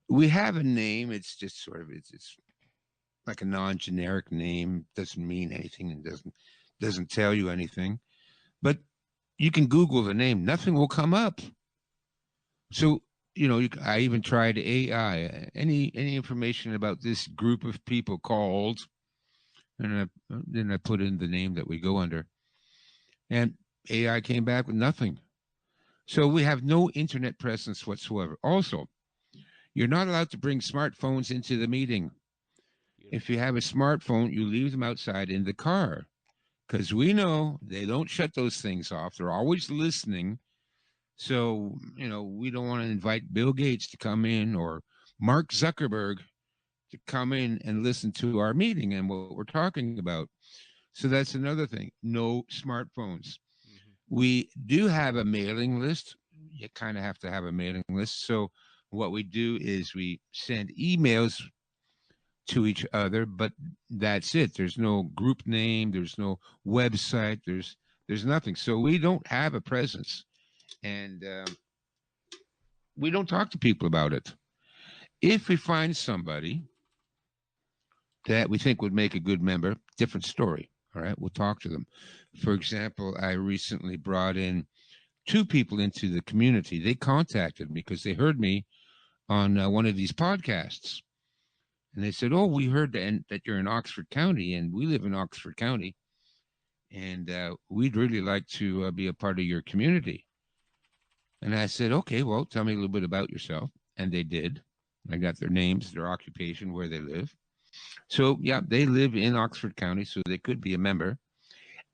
We have a name. It's just sort of it's like a non-generic name. Doesn't mean anything and doesn't tell you anything. But you can Google the name. Nothing will come up. So, I even tried AI. Any information about this group of people called, and then I put in the name that we go under. And AI came back with nothing. So we have no internet presence whatsoever. Also, you're not allowed to bring smartphones into the meeting. If you have a smartphone, you leave them outside in the car. Because we know they don't shut those things off. They're always listening. So, we don't want to invite Bill Gates to come in or Mark Zuckerberg to come in and listen to our meeting and what we're talking about. So that's another thing. No smartphones. Mm-hmm. We do have a mailing list. You kind of have to have a mailing list. So what we do is we send emails to each other, but that's it. There's no group name. There's no website. There's nothing. So we don't have a presence, and we don't talk to people about it. If we find somebody that we think would make a good member, different story. All right, we'll talk to them. For example, I recently brought in two people into the community. They contacted me because they heard me on one of these podcasts. And they said, "Oh, we heard that you're in Oxford County, and we live in Oxford County, and we'd really like to be a part of your community." And I said, "Okay, well, tell me a little bit about yourself." And they did. I got their names, their occupation, where they live. So, yeah, they live in Oxford County, so they could be a member.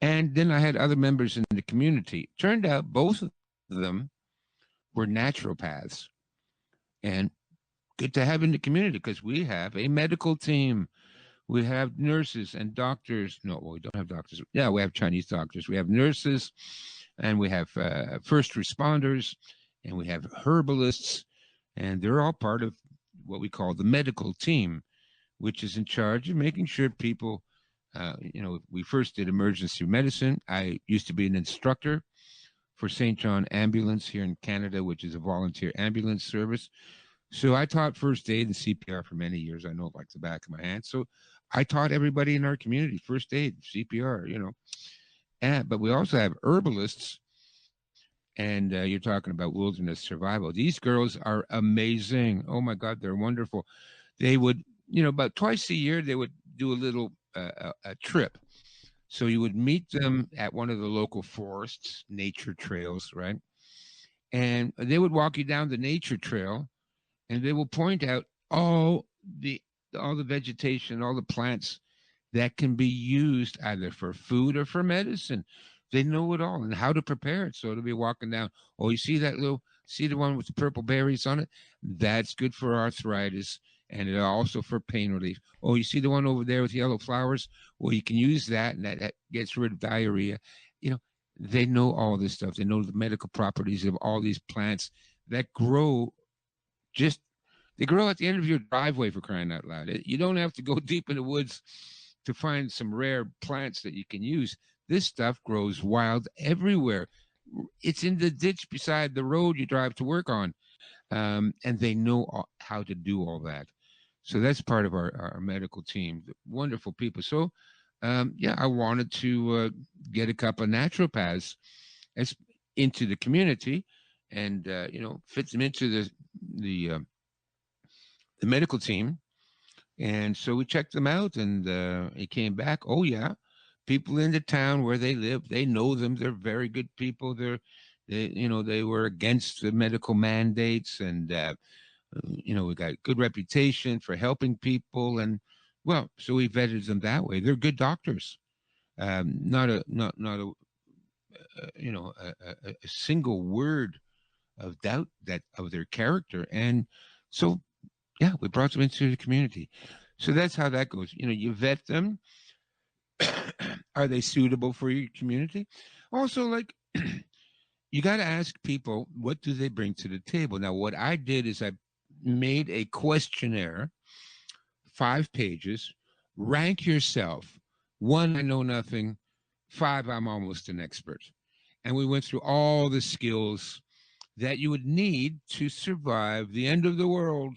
And then I had other members in the community. Turned out both of them were naturopaths. And good to have in the community because we have a medical team. We have nurses and doctors. No, well, we don't have doctors. Yeah, we have Chinese doctors. We have nurses, and we have first responders, and we have herbalists, and they're all part of what we call the medical team, which is in charge of making sure people, we first did emergency medicine. I used to be an instructor for St. John Ambulance here in Canada, which is a volunteer ambulance service. So I taught first aid and CPR for many years. I know it like the back of my hand. So I taught everybody in our community first aid, CPR, but we also have herbalists, and you're talking about wilderness survival. These girls are amazing. Oh my God, they're wonderful. They would, about twice a year, they would do a little a trip. So you would meet them at one of the local forests, nature trails, right? And they would walk you down the nature trail, and they will point out all the vegetation, all the plants that can be used either for food or for medicine. They know it all and how to prepare it. So it'll be walking down. Oh, you see see the one with the purple berries on it? That's good for arthritis and also for pain relief. Oh, you see the one over there with yellow flowers? Well, you can use that, and that gets rid of diarrhea. They know all this stuff. They know the medical properties of all these plants that grow they grow at the end of your driveway, for crying out loud. You don't have to go deep in the woods to find some rare plants that you can use. This stuff grows wild everywhere. It's in the ditch beside the road you drive to work on. And they know how to do all that. So that's part of our medical team. Wonderful people. So, I wanted to get a couple of naturopaths into the community and, fit them into the medical team. And so we checked them out, and it came back. Oh yeah, people in the town where they live, they know them. They're very good people. They were against the medical mandates, and we got a good reputation for helping people. And so we vetted them that way. They're good doctors. Not a single word of doubt of their character. And so we brought them into the community. So that's how that goes. You vet them. Are they suitable for your community? Also, you got to ask people, what do they bring to the table? Now, what I did is I made a questionnaire, 5 pages. Rank yourself. 1, I know nothing. 5, I'm almost an expert. And we went through all the skills that you would need to survive the end of the world.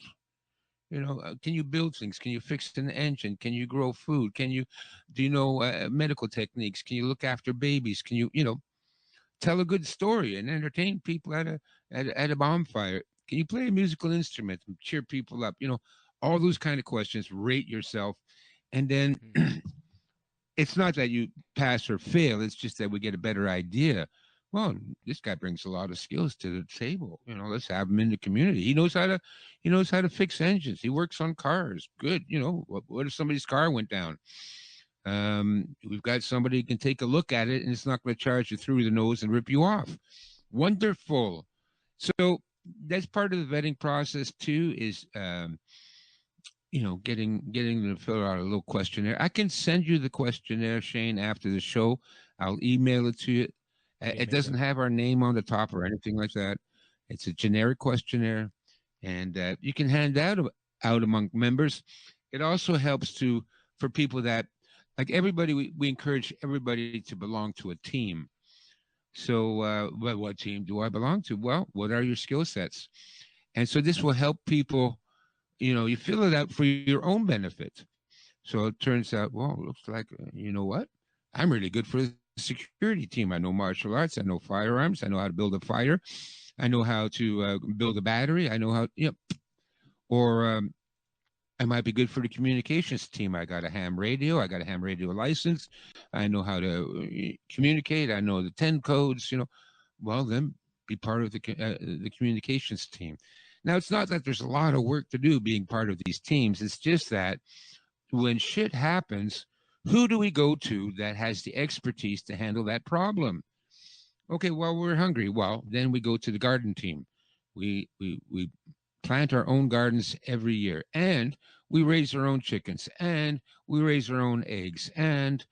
Can you build things? Can you fix an engine? Can you grow food? Do you know medical techniques? Can you look after babies? Can you, tell a good story and entertain people at a bonfire? Can you play a musical instrument and cheer people up? All those kind of questions. Rate yourself. And then it's not that you pass or fail. It's just that we get a better idea. Well, this guy brings a lot of skills to the table. Let's have him in the community. He knows how to fix engines. He works on cars. Good. What if somebody's car went down? We've got somebody who can take a look at it, and it's not going to charge you through the nose and rip you off. Wonderful. So that's part of the vetting process too, is getting them to fill out a little questionnaire. I can send you the questionnaire, Shane, after the show. I'll email it to you. It doesn't have our name on the top or anything like that. It's a generic questionnaire, and you can hand out among members. It also helps for people that, like everybody, we encourage everybody to belong to a team. So, well, what team do I belong to? Well, what are your skill sets? And so this will help people, you fill it out for your own benefit. So it turns out, well, it looks like, you know what? I'm really good for the security team. I know martial arts. I know firearms. I know how to build a fire. I know how to build a battery. I know how, or I might be good for the communications team. I got a ham radio. I got a ham radio license. I know how to communicate. I know the 10 codes, Well, then be part of the communications team. Now, it's not that there's a lot of work to do being part of these teams. It's just that when shit happens, who do we go to that has the expertise to handle that problem? Okay, well, we're hungry. Well, then we go to the garden team. We plant our own gardens every year, and we raise our own chickens, and we raise our own eggs, and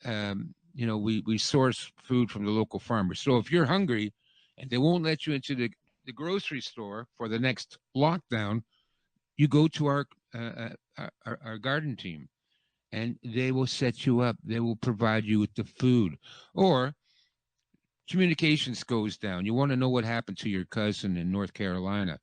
we source food from the local farmers. So if you're hungry and they won't let you into the grocery store for the next lockdown, you go to our garden team, and they will set you up. They will provide you with the food. Or communications goes down. You want to know what happened to your cousin in North Carolina.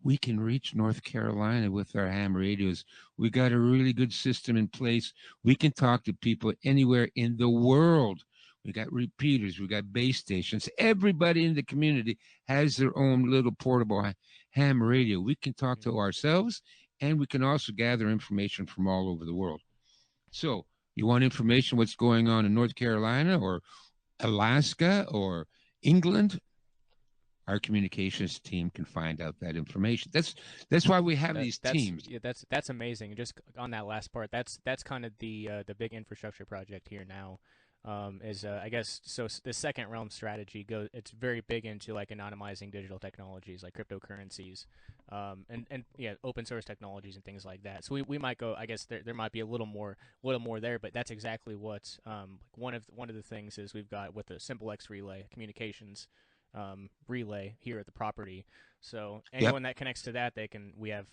We can reach North Carolina with our ham radios. We got a really good system in place. We can talk to people anywhere in the world. We got repeaters. We got base stations. Everybody in the community has their own little portable ham radio. We can talk to ourselves, and we can also gather information from all over the world. So you want information what's going on in North Carolina or Alaska or England? Our communications team can find out that information. That's why we have these teams. Yeah, that's amazing. Just on that last part, that's kind of the big infrastructure project here now. Is I guess so. The second realm strategy it's very big into like anonymizing digital technologies like cryptocurrencies, and yeah, open source technologies and things like that. So we might go. I guess there might be a little more there, but that's exactly what one of the things is we've got with the Simple X relay communications relay here at the property. So anyone that connects to that, we have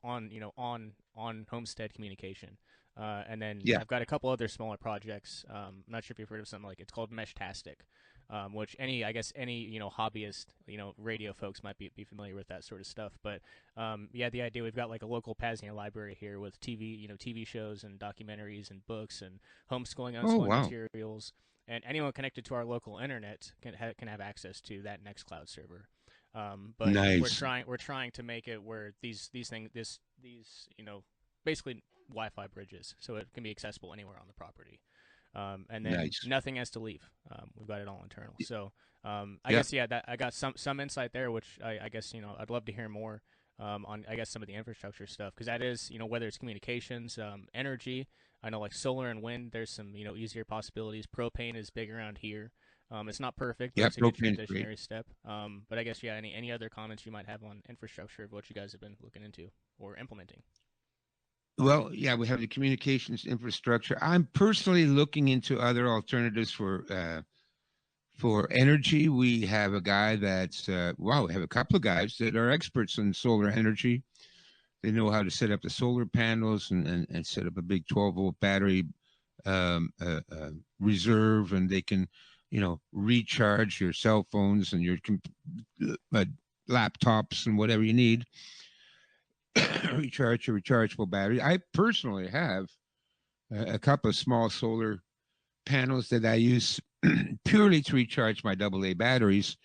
on homestead communication. And then I've got a couple other smaller projects. I'm not sure if you've heard of something like it's called Meshtastic, which any hobbyist radio folks might be familiar with that sort of stuff. But the idea we've got like a local Paznia library here with TV shows and documentaries and books and homeschooling materials. And anyone connected to our local internet can have access to that Nextcloud server. But nice. we're trying to make it where these basically Wi-Fi bridges, so it can be accessible anywhere on the property. And then nothing has to leave. We've got it all internal. So I guess that I got some insight there, which I guess I'd love to hear more on I guess some of the infrastructure stuff, because that is whether it's communications, energy. I know like solar and wind, there's some easier possibilities. Propane is big around here. It's not perfect, but it's a good transitionary step. But I guess any other comments you might have on infrastructure of what you guys have been looking into or implementing? Well, yeah, we have the communications infrastructure. I'm personally looking into other alternatives for energy. We have a guy that's we have a couple of guys that are experts in solar energy. They know how to set up the solar panels and set up a big 12-volt battery reserve, and they can, recharge your cell phones and your laptops and whatever you need. Recharge your rechargeable battery. I personally have a couple of small solar panels that I use purely to recharge my AA batteries,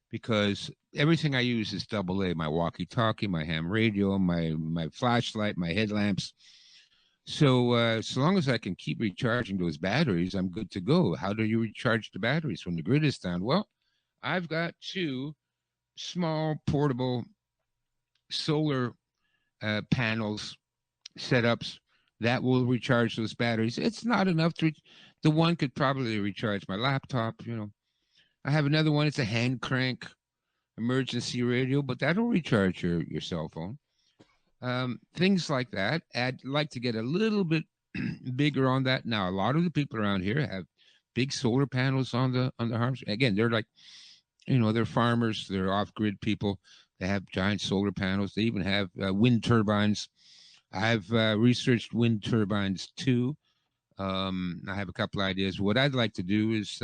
because everything I use is AA. My walkie-talkie, my ham radio, my flashlight, my headlamps. So so long as I can keep recharging those batteries, I'm good to go. How do you recharge the batteries when the grid is down? Well, I've got two small portable solar panels setups that will recharge those batteries. It's not enough to the one could probably recharge my laptop. I have another one. It's a hand crank emergency radio, but that'll recharge your cell phone. Things like that. I'd like to get a little bit bigger on that. Now, a lot of the people around here have big solar panels on the homes. Again, they're like, they're farmers. They're off-grid people. They have giant solar panels. They even have wind turbines. I've researched wind turbines too. I have a couple ideas. What I'd like to do is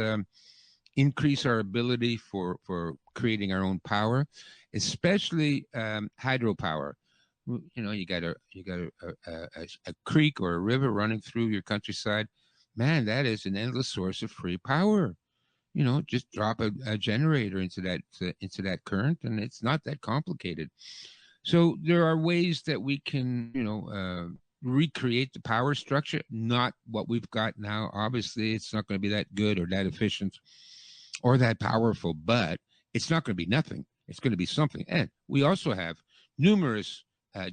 increase our ability for creating our own power, especially hydropower. You got a creek or a river running through your countryside. Man, that is an endless source of free power. Just drop a generator into that current, and it's not that complicated. So there are ways that we can, recreate the power structure. Not what we've got now. Obviously, it's not going to be that good or that efficient or that powerful, but it's not going to be nothing. It's going to be something. And we also have numerous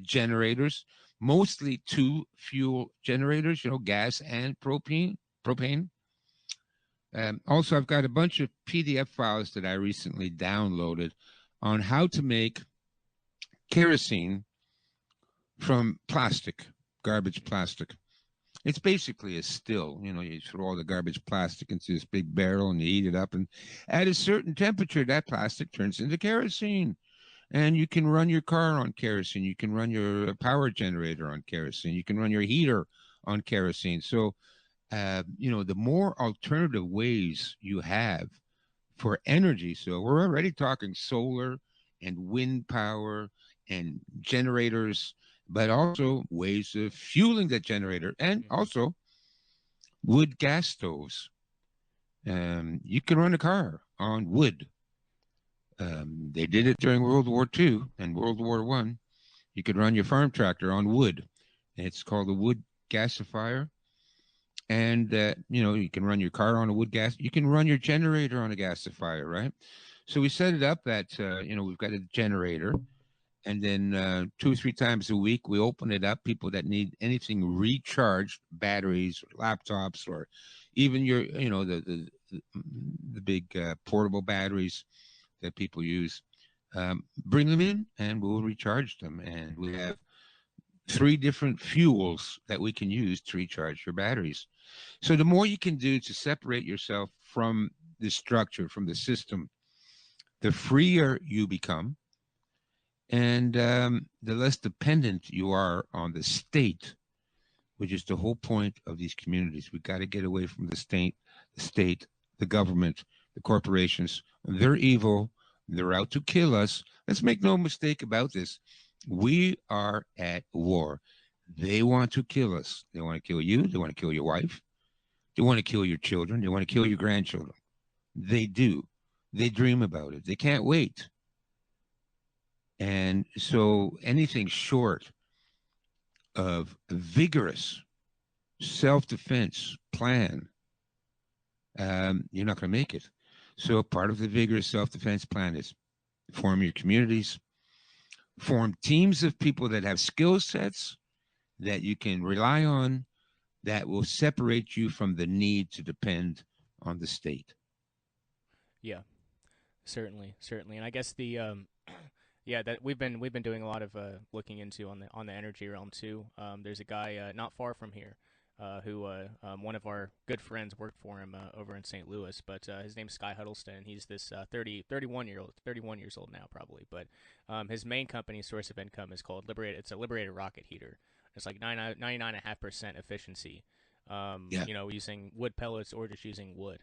generators, mostly two fuel generators, gas and propane. Also, I've got a bunch of PDF files that I recently downloaded on how to make kerosene from plastic, garbage plastic. It's basically a still. You throw all the garbage plastic into this big barrel and you heat it up. And at a certain temperature, that plastic turns into kerosene. And you can run your car on kerosene. You can run your power generator on kerosene. You can run your heater on kerosene. So, the more alternative ways you have for energy. So we're already talking solar and wind power and generators, but also ways of fueling that generator, and also wood gas stoves. You can run a car on wood. They did it during World War II and World War I. You could run your farm tractor on wood. It's called a wood gasifier. And, you can run your car on a wood gas. You can run your generator on a gasifier, right? So we set it up that, we've got a generator. And then 2 or 3 times a week, we open it up. People that need anything recharged, batteries, or laptops, or even your, the big portable batteries that people use, bring them in and we'll recharge them. And we have 3 different fuels that we can use to recharge your batteries. So the more you can do to separate yourself from the structure, from the system, the freer you become. And the less dependent you are on the state, which is the whole point of these communities. We got to get away from the state, the government, the corporations. They're evil. They're out to kill us. Let's make no mistake about this. We are at war. They want to kill us. They want to kill you. They want to kill your wife. They want to kill your children. They want to kill your grandchildren. They do. They dream about it. They can't wait. And so anything short of a vigorous self-defense plan, you're not going to make it. So part of the vigorous self-defense plan is form your communities, form teams of people that have skill sets that you can rely on, that will separate you from the need to depend on the state. Yeah, certainly, and I guess the yeah, that we've been doing a lot of looking into on the energy realm too. There's a guy not far from here who one of our good friends worked for him over in St. Louis, but his name's Sky Huddleston. He's this 31 years old now probably, but his main company source of income is called Liberated. It's a Liberated rocket heater. It's like 99.5% efficiency. Using wood pellets or just using wood.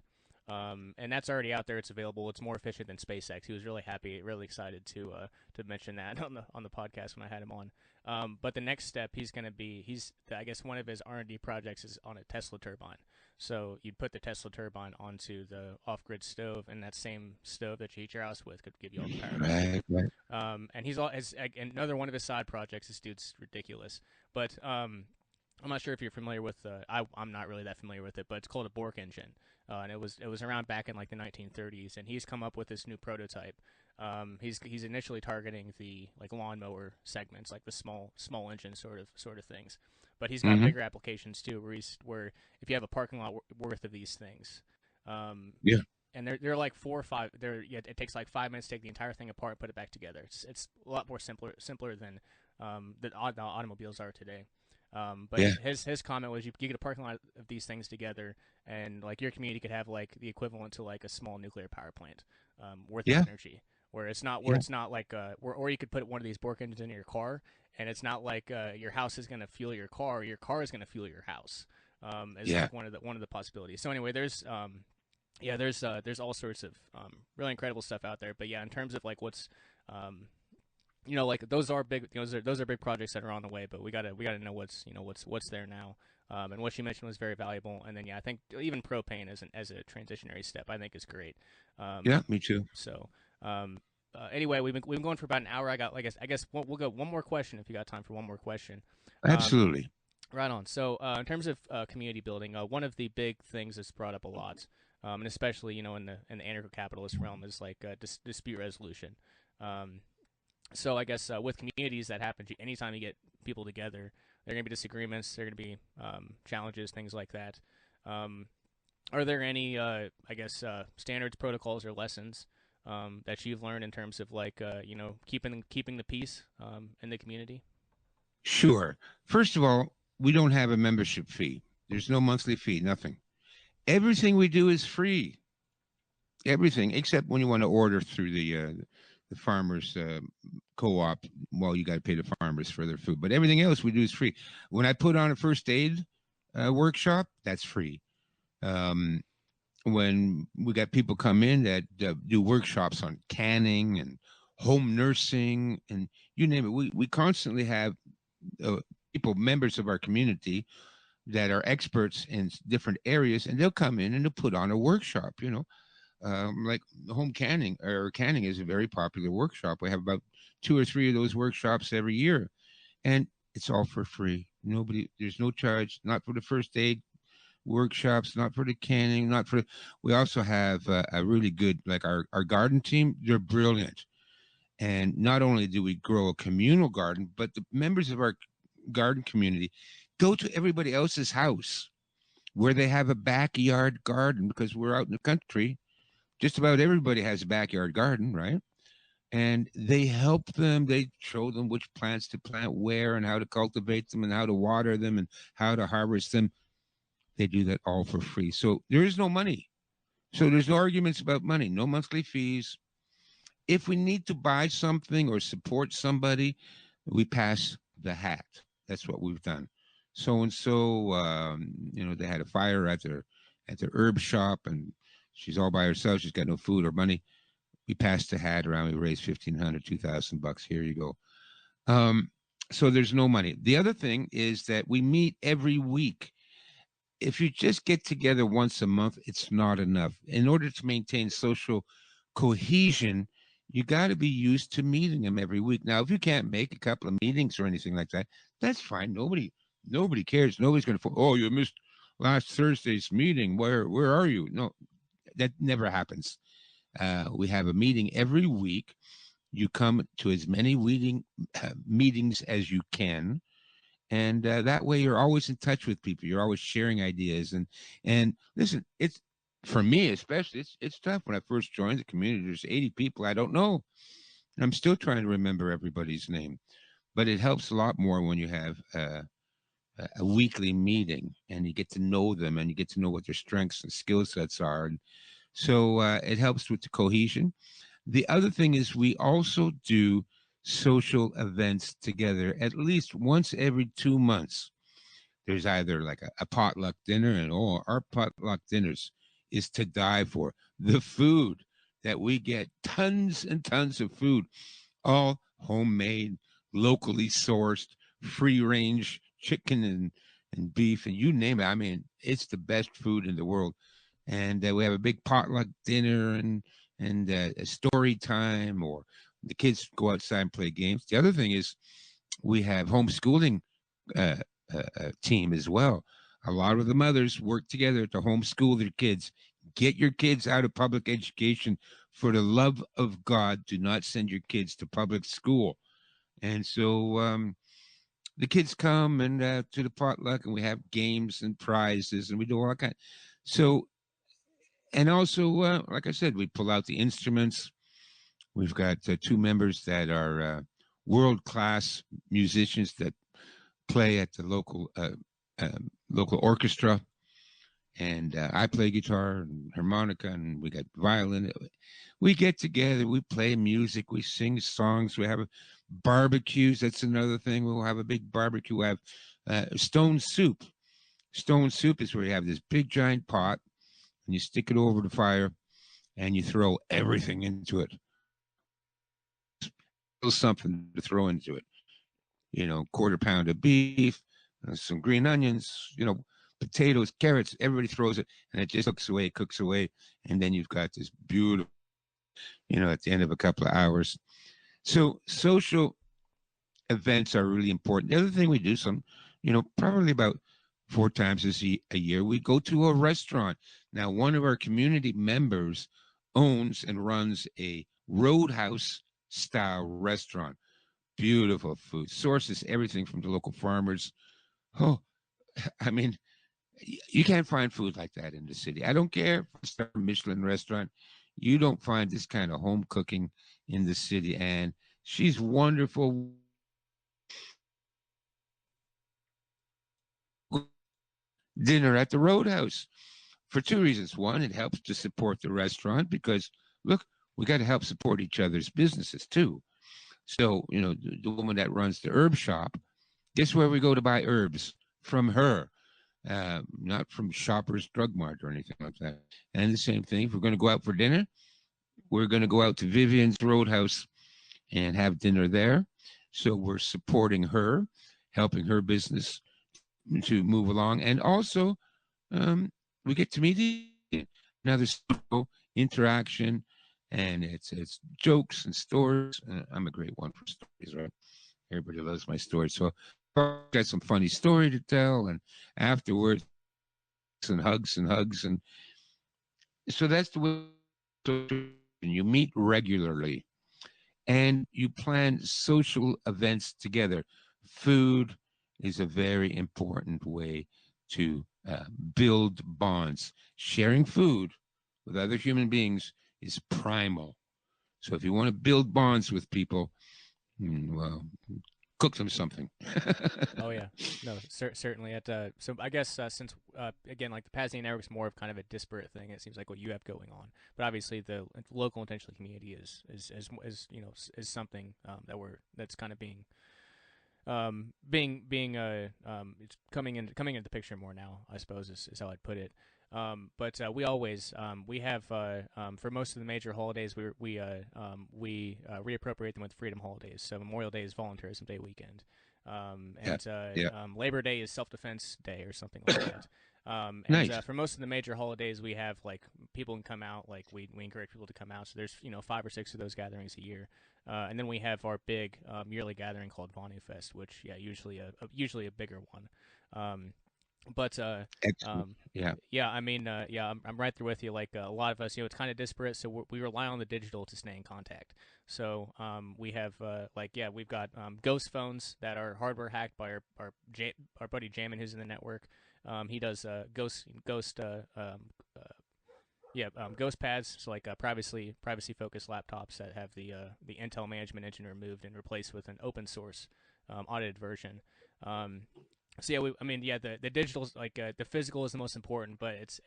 And that's already out there. It's available. It's more efficient than SpaceX. He was really happy, really excited to mention that on the podcast when I had him on. But the next step, I guess one of his R&D projects is on a Tesla turbine. So you'd put the Tesla turbine onto the off-grid stove, and that same stove that you heat your house with could give you all the power. Right. And another one of his side projects. This dude's ridiculous, but I'm not sure if you're familiar with. I'm not really that familiar with it, but it's called a Bork engine. And it was around back in like the 1930s, and he's come up with this new prototype. He's initially targeting the like lawnmower segments, like the small engine sort of things, but he's got bigger applications too, where if you have a parking lot worth of these things, Yeah. and they're like 4 or 5. It takes like 5 minutes to take the entire thing apart, put it back together. It's a lot more simpler than the automobiles are today. But Yeah. his comment was you get a parking lot of these things together, and like your community could have like the equivalent to like a small nuclear power plant worth of energy, where it's not Yeah. like or you could put one of these Bork engines in your car, and it's not like your house is going to fuel your car is going to fuel your house. Is Yeah. like one of the possibilities. So anyway, there's all sorts of really incredible stuff out there. But yeah, in terms of like what's like those are big, those are big projects that are on the way. But we gotta know what's there now. And what you mentioned was very valuable. And then yeah, I think even propane as a transitionary step, I think is great. Yeah. Me too. So anyway, we've been going for about an hour. I guess we'll go one more question if you got time for one more question. Absolutely. Right on. So, in terms of community building, one of the big things that's brought up a lot, and especially in the anarcho-capitalist realm, is like dispute resolution. So, I guess with communities that happen anytime you get people together, there are going to be disagreements, there are going to be challenges, things like that. Are there any, standards, protocols, or lessons that you've learned in terms of like keeping the peace in the community? Sure. First of all, we don't have a membership fee. There's no monthly fee, nothing. Everything we do is free. Everything except when you want to order through the farmers co-op. Well, you got to pay the farmers for their food, but everything else we do is free. When I put on a first aid workshop, that's free. When we got people come in that do workshops on canning and home nursing and you name it, we constantly have people, members of our community that are experts in different areas, and they'll come in and they'll put on a workshop, like home canning or canning is a very popular workshop. We have about 2 or 3 of those workshops every year, and it's all for free. There's no charge, not for the first aid workshops, not for the canning, we also have a really good, like our garden team, they're brilliant. And not only do we grow a communal garden, but the members of our garden community go to everybody else's house where they have a backyard garden, because we're out in the country. Just about everybody has a backyard garden, right? And they help them. They show them which plants to plant where and how to cultivate them and how to water them and how to harvest them. They do that all for free. So there is no money. So there's no arguments about money, no monthly fees. If we need to buy something or support somebody, we pass the hat. That's what we've done. So and so, they had a fire at their herb shop, and she's all by herself. She's got no food or money. We passed the hat around. We raised $1,500, $2,000. Here you go. So there's no money. The other thing is that we meet every week. If you just get together once a month, it's not enough. In order to maintain social cohesion, you got to be used to meeting them every week. Now, if you can't make a couple of meetings or anything like that, that's fine. Nobody cares. Nobody's going to, oh, you missed last Thursday's meeting. Where are you? No, that never happens. We have a meeting every week. You come to as many meetings as you can. And that way you're always in touch with people. You're always sharing ideas. And listen, it's, for me especially, it's tough. When I first joined the community, there's 80 people I don't know. And I'm still trying to remember everybody's name. But it helps a lot more when you have a weekly meeting and you get to know them and you get to know what their strengths and skill sets are. And so it helps with the cohesion. The other thing is we also do social events together at least once every 2 months. There's either like a potluck dinner, and our potluck dinners is to die for. The food that we get, tons and tons of food, all homemade, locally sourced, free range chicken and beef, and you name it. I mean, it's the best food in the world. And we have a big potluck dinner and a story time, or the kids go outside and play games. The other thing is we have homeschooling team as well. A lot of the mothers work together to homeschool their kids. Get your kids out of public education. For the love of God, do not send your kids to public school. And so the kids come and to the potluck, and we have games and prizes, and we do all that kind. So, and also, like I said, we pull out the instruments. We've got 2 members that are world-class musicians that play at the local orchestra, and I play guitar and harmonica, and we got violin. We get together, we play music, we sing songs, we have barbecues. That's another thing. We'll have a big barbecue. We have stone soup. Stone soup is where you have this big giant pot, and you stick it over the fire, and you throw everything into it. Something to throw into it. Quarter pound of beef, some green onions, potatoes, carrots. Everybody throws it, and it just cooks away, and then you've got this beautiful, at the end of a couple of hours. So social events are really important. The other thing we do probably about 4 times a year, we go to a restaurant. Now, one of our community members owns and runs a roadhouse style restaurant. Beautiful food, sources everything from the local farmers. Oh, I mean, you can't find food like that in the city. I don't care if it's a Michelin restaurant. You don't find this kind of home cooking in the city. And she's wonderful. Dinner at the Roadhouse for 2 reasons. One, it helps to support the restaurant because, look, we got to help support each other's businesses too. So, the woman that runs the herb shop, guess where we go to buy herbs? From her, not from Shoppers Drug Mart or anything like that. And the same thing, if we're going to go out for dinner, we're going to go out to Vivian's Roadhouse and have dinner there. So we're supporting her, helping her business to move along. And also, we get to meet another interaction, and it's jokes and stories. I'm a great one for stories, right? Everybody loves my stories. So I got some funny story to tell, and afterwards, and hugs. And so that's the way you meet regularly, and you plan social events together. Food is a very important way to build bonds. Sharing food with other human beings is primal. So if you want to build bonds with people, well, cook them something. Oh yeah, no, certainly. So I guess since again, like the Pasadena network is more of kind of a disparate thing. It seems like what you have going on, but obviously the local intentional community is something that's kind of it's coming into the picture more now, I suppose is how I'd put it. But we always we have for most of the major holidays we reappropriate them with freedom holidays. So Memorial Day is Volunteerism Day weekend, Labor Day is Self-Defense Day or something like that. Nice. For most of the major holidays, we have like people can come out. Like we encourage people to come out. So there's 5 or 6 of those gatherings a year. And then we have our big yearly gathering called Vonu Fest, which usually a bigger one. I mean, I'm right there with you. Like a lot of us, it's kind of disparate, so we rely on the digital to stay in contact. So we have we've got ghost phones that are hardware hacked by our buddy Jamin, who's in the network. He does ghost pads, so like privacy focused laptops that have the Intel management engine removed and replaced with an open source audited version. So the digital like the physical is the most important, but it's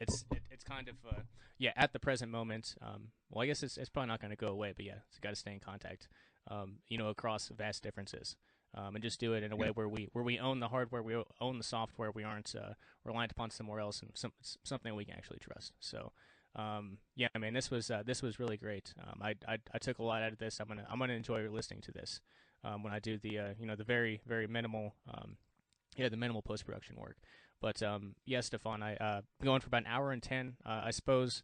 kind of at the present moment. Well, I guess it's probably not going to go away, but it's got to stay in contact. Across vast differences. And just do it in a way where we own the hardware, we own the software, we aren't reliant upon somewhere else, and something we can actually trust. So, this was really great. I took a lot out of this. I'm gonna enjoy listening to this when I do the the very very minimal the minimal post production work. But Stefan, I going for about an hour and 10. I suppose.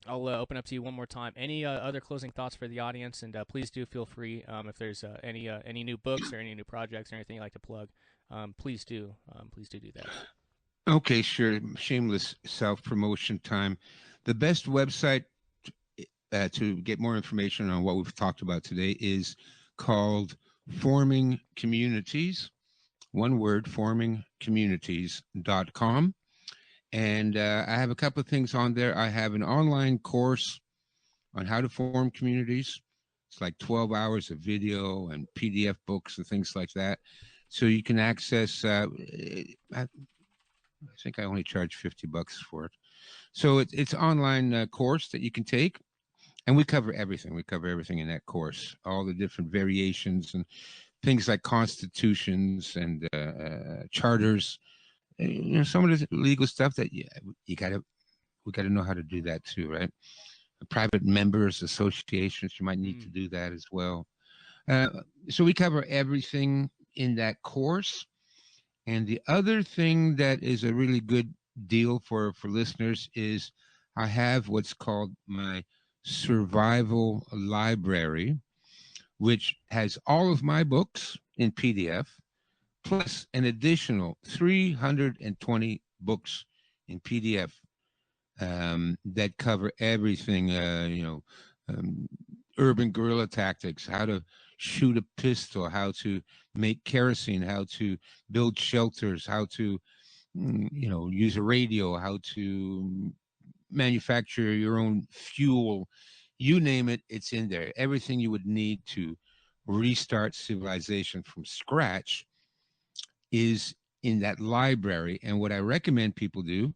I'll open up to you one more time. Any other closing thoughts for the audience? And please do feel free if there's any new books or any new projects or anything you'd like to plug. Please do that. Okay, sure. Shameless self-promotion time. The best website to get more information on what we've talked about today is called Forming Communities. One word, formingcommunities.com. And I have a couple of things on there. I have an online course on how to form communities. It's like 12 hours of video and PDF books and things like that. So you can access I think I only charge $50 for it. So it's online course that you can take, and we cover everything. We cover everything in that course, all the different variations and things like constitutions and charters. Some of the legal stuff that you gotta we got to know how to do that too, right? Private members associations, you might need to do that as well. Uh, so we cover everything in that course. And the other thing that is a really good deal for listeners is I have what's called my survival library, which has all of my books in PDF, plus an additional 320 books in PDF that cover everything, um, urban guerrilla tactics, how to shoot a pistol, how to make kerosene, how to build shelters, how to, use a radio, how to manufacture your own fuel. You name it, it's in there. Everything you would need to restart civilization from scratch is in that library. And what I recommend people do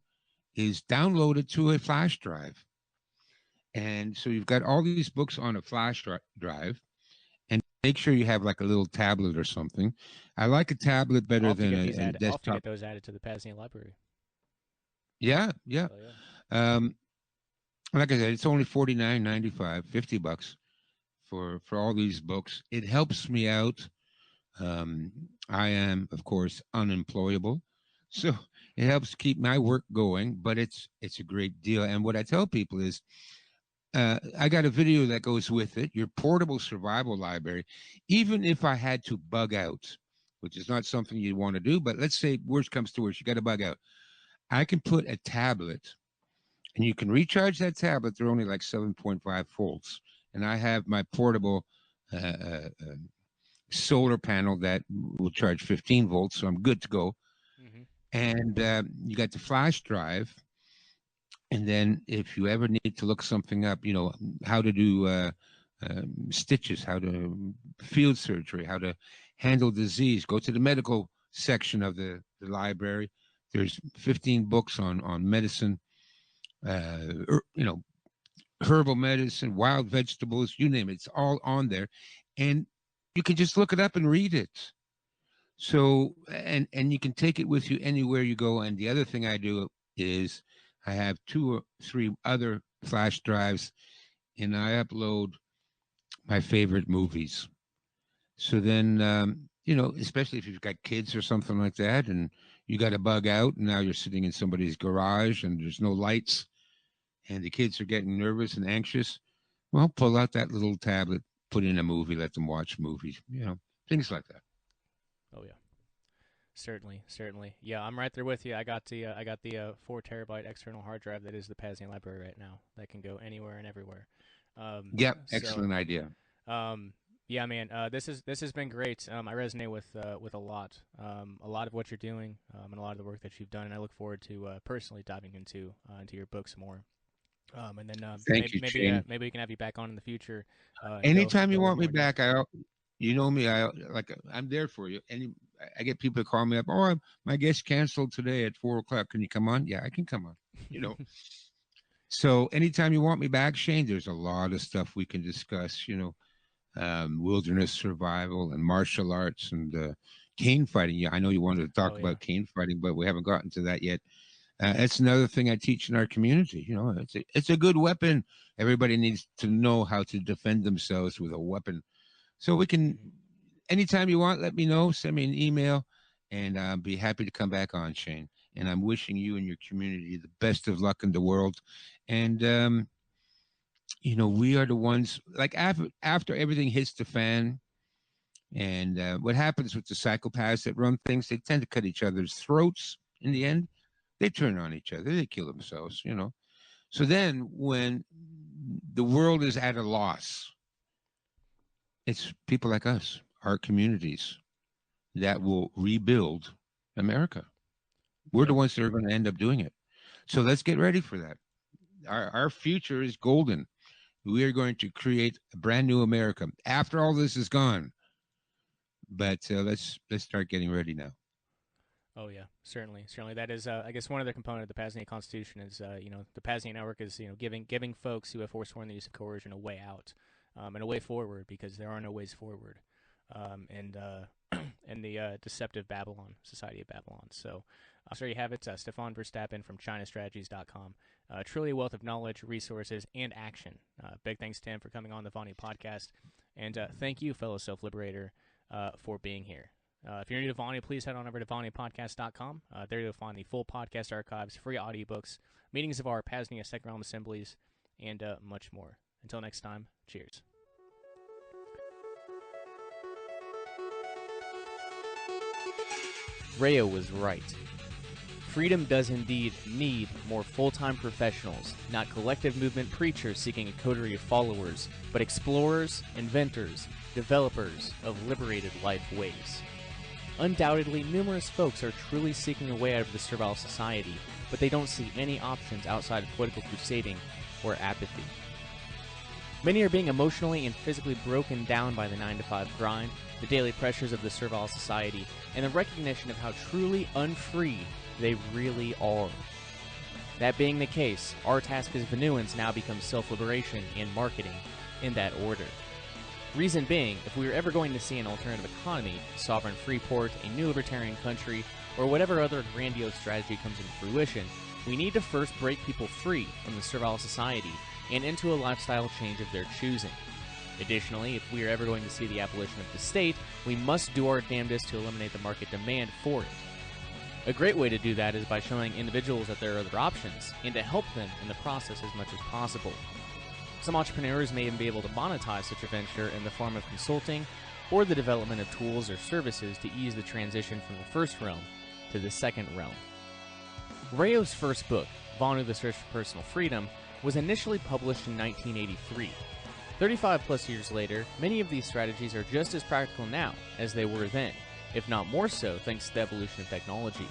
is download it to a flash drive. And so you've got all these books on a flash drive, and make sure you have like a little tablet or something. I like a tablet better than a I'll have to desktop. get those added to the Pasadena library. Yeah, yeah. Oh, yeah. Like I said, it's only $49.95, $50 for all these books. It helps me out. I am, of course, unemployable, so it helps keep my work going. But it's a great deal. And what I tell people is, I got a video that goes with it. Your portable survival library. Even if I had to bug out, which is not something you want to do, but let's say worst comes to worst, you got to bug out. I can put a tablet, and you can recharge that tablet. They're only like 7.5 volts, and I have my portable solar panel that will charge 15 volts, so I'm good to go. Mm-hmm. And you got the flash drive, and then if you ever need to look something up, how to do stitches, how to field surgery, how to handle disease, go to the medical section of the library. There's 15 books on medicine, herbal medicine, wild vegetables, you name it. It's all on there. And you can just look it up and read it. So, and you can take it with you anywhere you go. And the other thing I do is I have 2 or 3 other flash drives, and I upload my favorite movies. So then, especially if you've got kids or something like that, and you got to bug out, and now you're sitting in somebody's garage and there's no lights, and the kids are getting nervous and anxious, well, pull out that little tablet, put in a movie, let them watch movies, things like that. Oh, yeah. Certainly. Yeah, I'm right there with you. I got the 4 terabyte external hard drive that is the Pasadena library right now. That can go anywhere and everywhere. Yep, excellent idea. Yeah, man. This has been great. I resonate with a lot of what you're doing, and a lot of the work that you've done. And I look forward to personally diving into your books more. And then maybe we can have you back on in the future. Anytime you want me back, you know me. I'm there for you. I get people to call me up. Oh, my guest canceled today at 4:00. Can you come on? Yeah, I can come on. So anytime you want me back, Shane, there's a lot of stuff we can discuss. Wilderness survival and martial arts and cane fighting. Yeah, I know you wanted to talk about cane fighting, but we haven't gotten to that yet. That's another thing I teach in our community. It's a good weapon. Everybody needs to know how to defend themselves with a weapon. So we can, anytime you want, let me know. Send me an email, and I'll be happy to come back on, Shane. And I'm wishing you and your community the best of luck in the world. And we are the ones, like after everything hits the fan, and what happens with the psychopaths that run things, they tend to cut each other's throats in the end. They turn on each other. They kill themselves, So then when the world is at a loss, it's people like us, our communities, that will rebuild America. We're the ones that are going to end up doing it. So let's get ready for that. Our future is golden. We are going to create a brand new America after all this is gone. But let's start getting ready now. Oh yeah, certainly, certainly. That is, I guess, one other component of the Pasnea Constitution is, the Pasnea Network is, giving folks who have forsworn the use of coercion a way out, and a way forward, because there are no ways forward, and in the deceptive Babylon, society of Babylon. So, there you have it. Stefan Verstappen from ChinaStrategies.com. Truly a wealth of knowledge, resources, and action. Big thanks to him for coming on the Vonu Podcast, and thank you, fellow self-liberator, for being here. If you're new to Vonu, please head on over to VonuPodcast.com. There you'll find the full podcast archives, free audiobooks, meetings of our Pasnea Second Realm assemblies, and much more. Until next time, cheers. Rayo was right. Freedom does indeed need more full-time professionals, not collective movement preachers seeking a coterie of followers, but explorers, inventors, developers of liberated life ways. Undoubtedly, numerous folks are truly seeking a way out of the servile society, but they don't see any options outside of political crusading or apathy. Many are being emotionally and physically broken down by the 9-to-5 grind, the daily pressures of the servile society, and the recognition of how truly unfree they really are. That being the case, our task as Vonuans now becomes self-liberation and marketing in that order. Reason being, if we are ever going to see an alternative economy, sovereign free port, a new libertarian country, or whatever other grandiose strategy comes into fruition, we need to first break people free from the servile society and into a lifestyle change of their choosing. Additionally, if we are ever going to see the abolition of the state, we must do our damnedest to eliminate the market demand for it. A great way to do that is by showing individuals that there are other options, and to help them in the process as much as possible. Some entrepreneurs may even be able to monetize such a venture in the form of consulting or the development of tools or services to ease the transition from the first realm to the second realm. Rayo's first book, Vonu: The Search for Personal Freedom, was initially published in 1983. 35 plus years later, many of these strategies are just as practical now as they were then, if not more so thanks to the evolution of technology.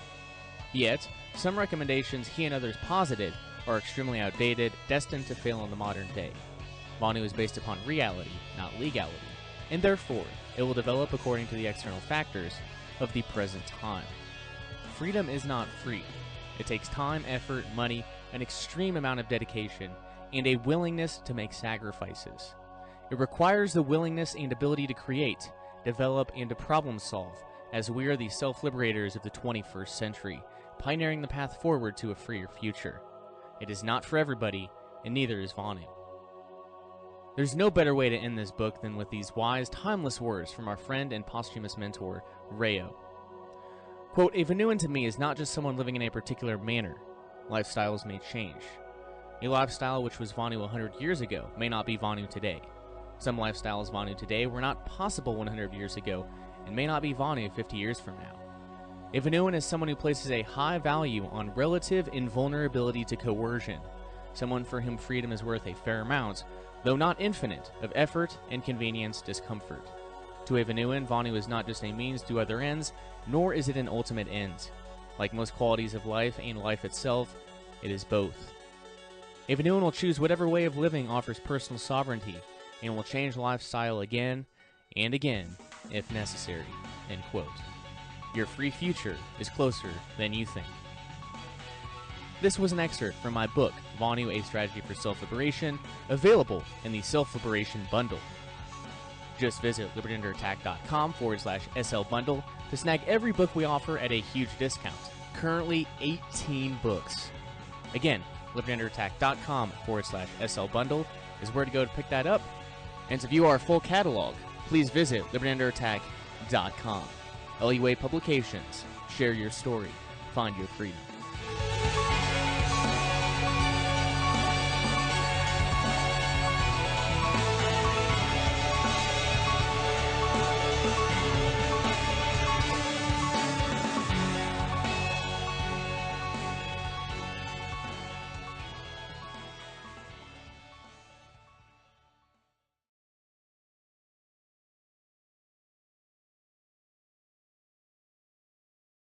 Yet, some recommendations he and others posited are extremely outdated, destined to fail in the modern day. Vonu is based upon reality, not legality, and therefore, it will develop according to the external factors of the present time. Freedom is not free. It takes time, effort, money, an extreme amount of dedication, and a willingness to make sacrifices. It requires the willingness and ability to create, develop, and to problem solve, as we are the self-liberators of the 21st century, pioneering the path forward to a freer future. It is not for everybody, and neither is Vonu. There's no better way to end this book than with these wise, timeless words from our friend and posthumous mentor, Rayo. Quote, "A Vonuan to me is not just someone living in a particular manner. Lifestyles may change. A lifestyle which was Vonu 100 years ago may not be Vonu today. Some lifestyles Vonu today were not possible 100 years ago, and may not be Vonu 50 years from now. A Vonuan is someone who places a high value on relative invulnerability to coercion, someone for whom freedom is worth a fair amount, though not infinite, of effort, inconvenience, discomfort. To a Vonuan, Vonu is not just a means to other ends, nor is it an ultimate end. Like most qualities of life and life itself, it is both. A Vonuan will choose whatever way of living offers personal sovereignty, and will change lifestyle again and again, if necessary." End quote. Your free future is closer than you think. This was an excerpt from my book, Vonu: A Strategy for Self-Liberation, available in the Self-Liberation Bundle. Just visit libertyunderattack.com/SL Bundle to snag every book we offer at a huge discount. Currently 18 books. Again, libertyunderattack.com/SL Bundle is where to go to pick that up. And to view our full catalog, please visit libertyunderattack.com. LUA Publications. Share your story. Find your freedom.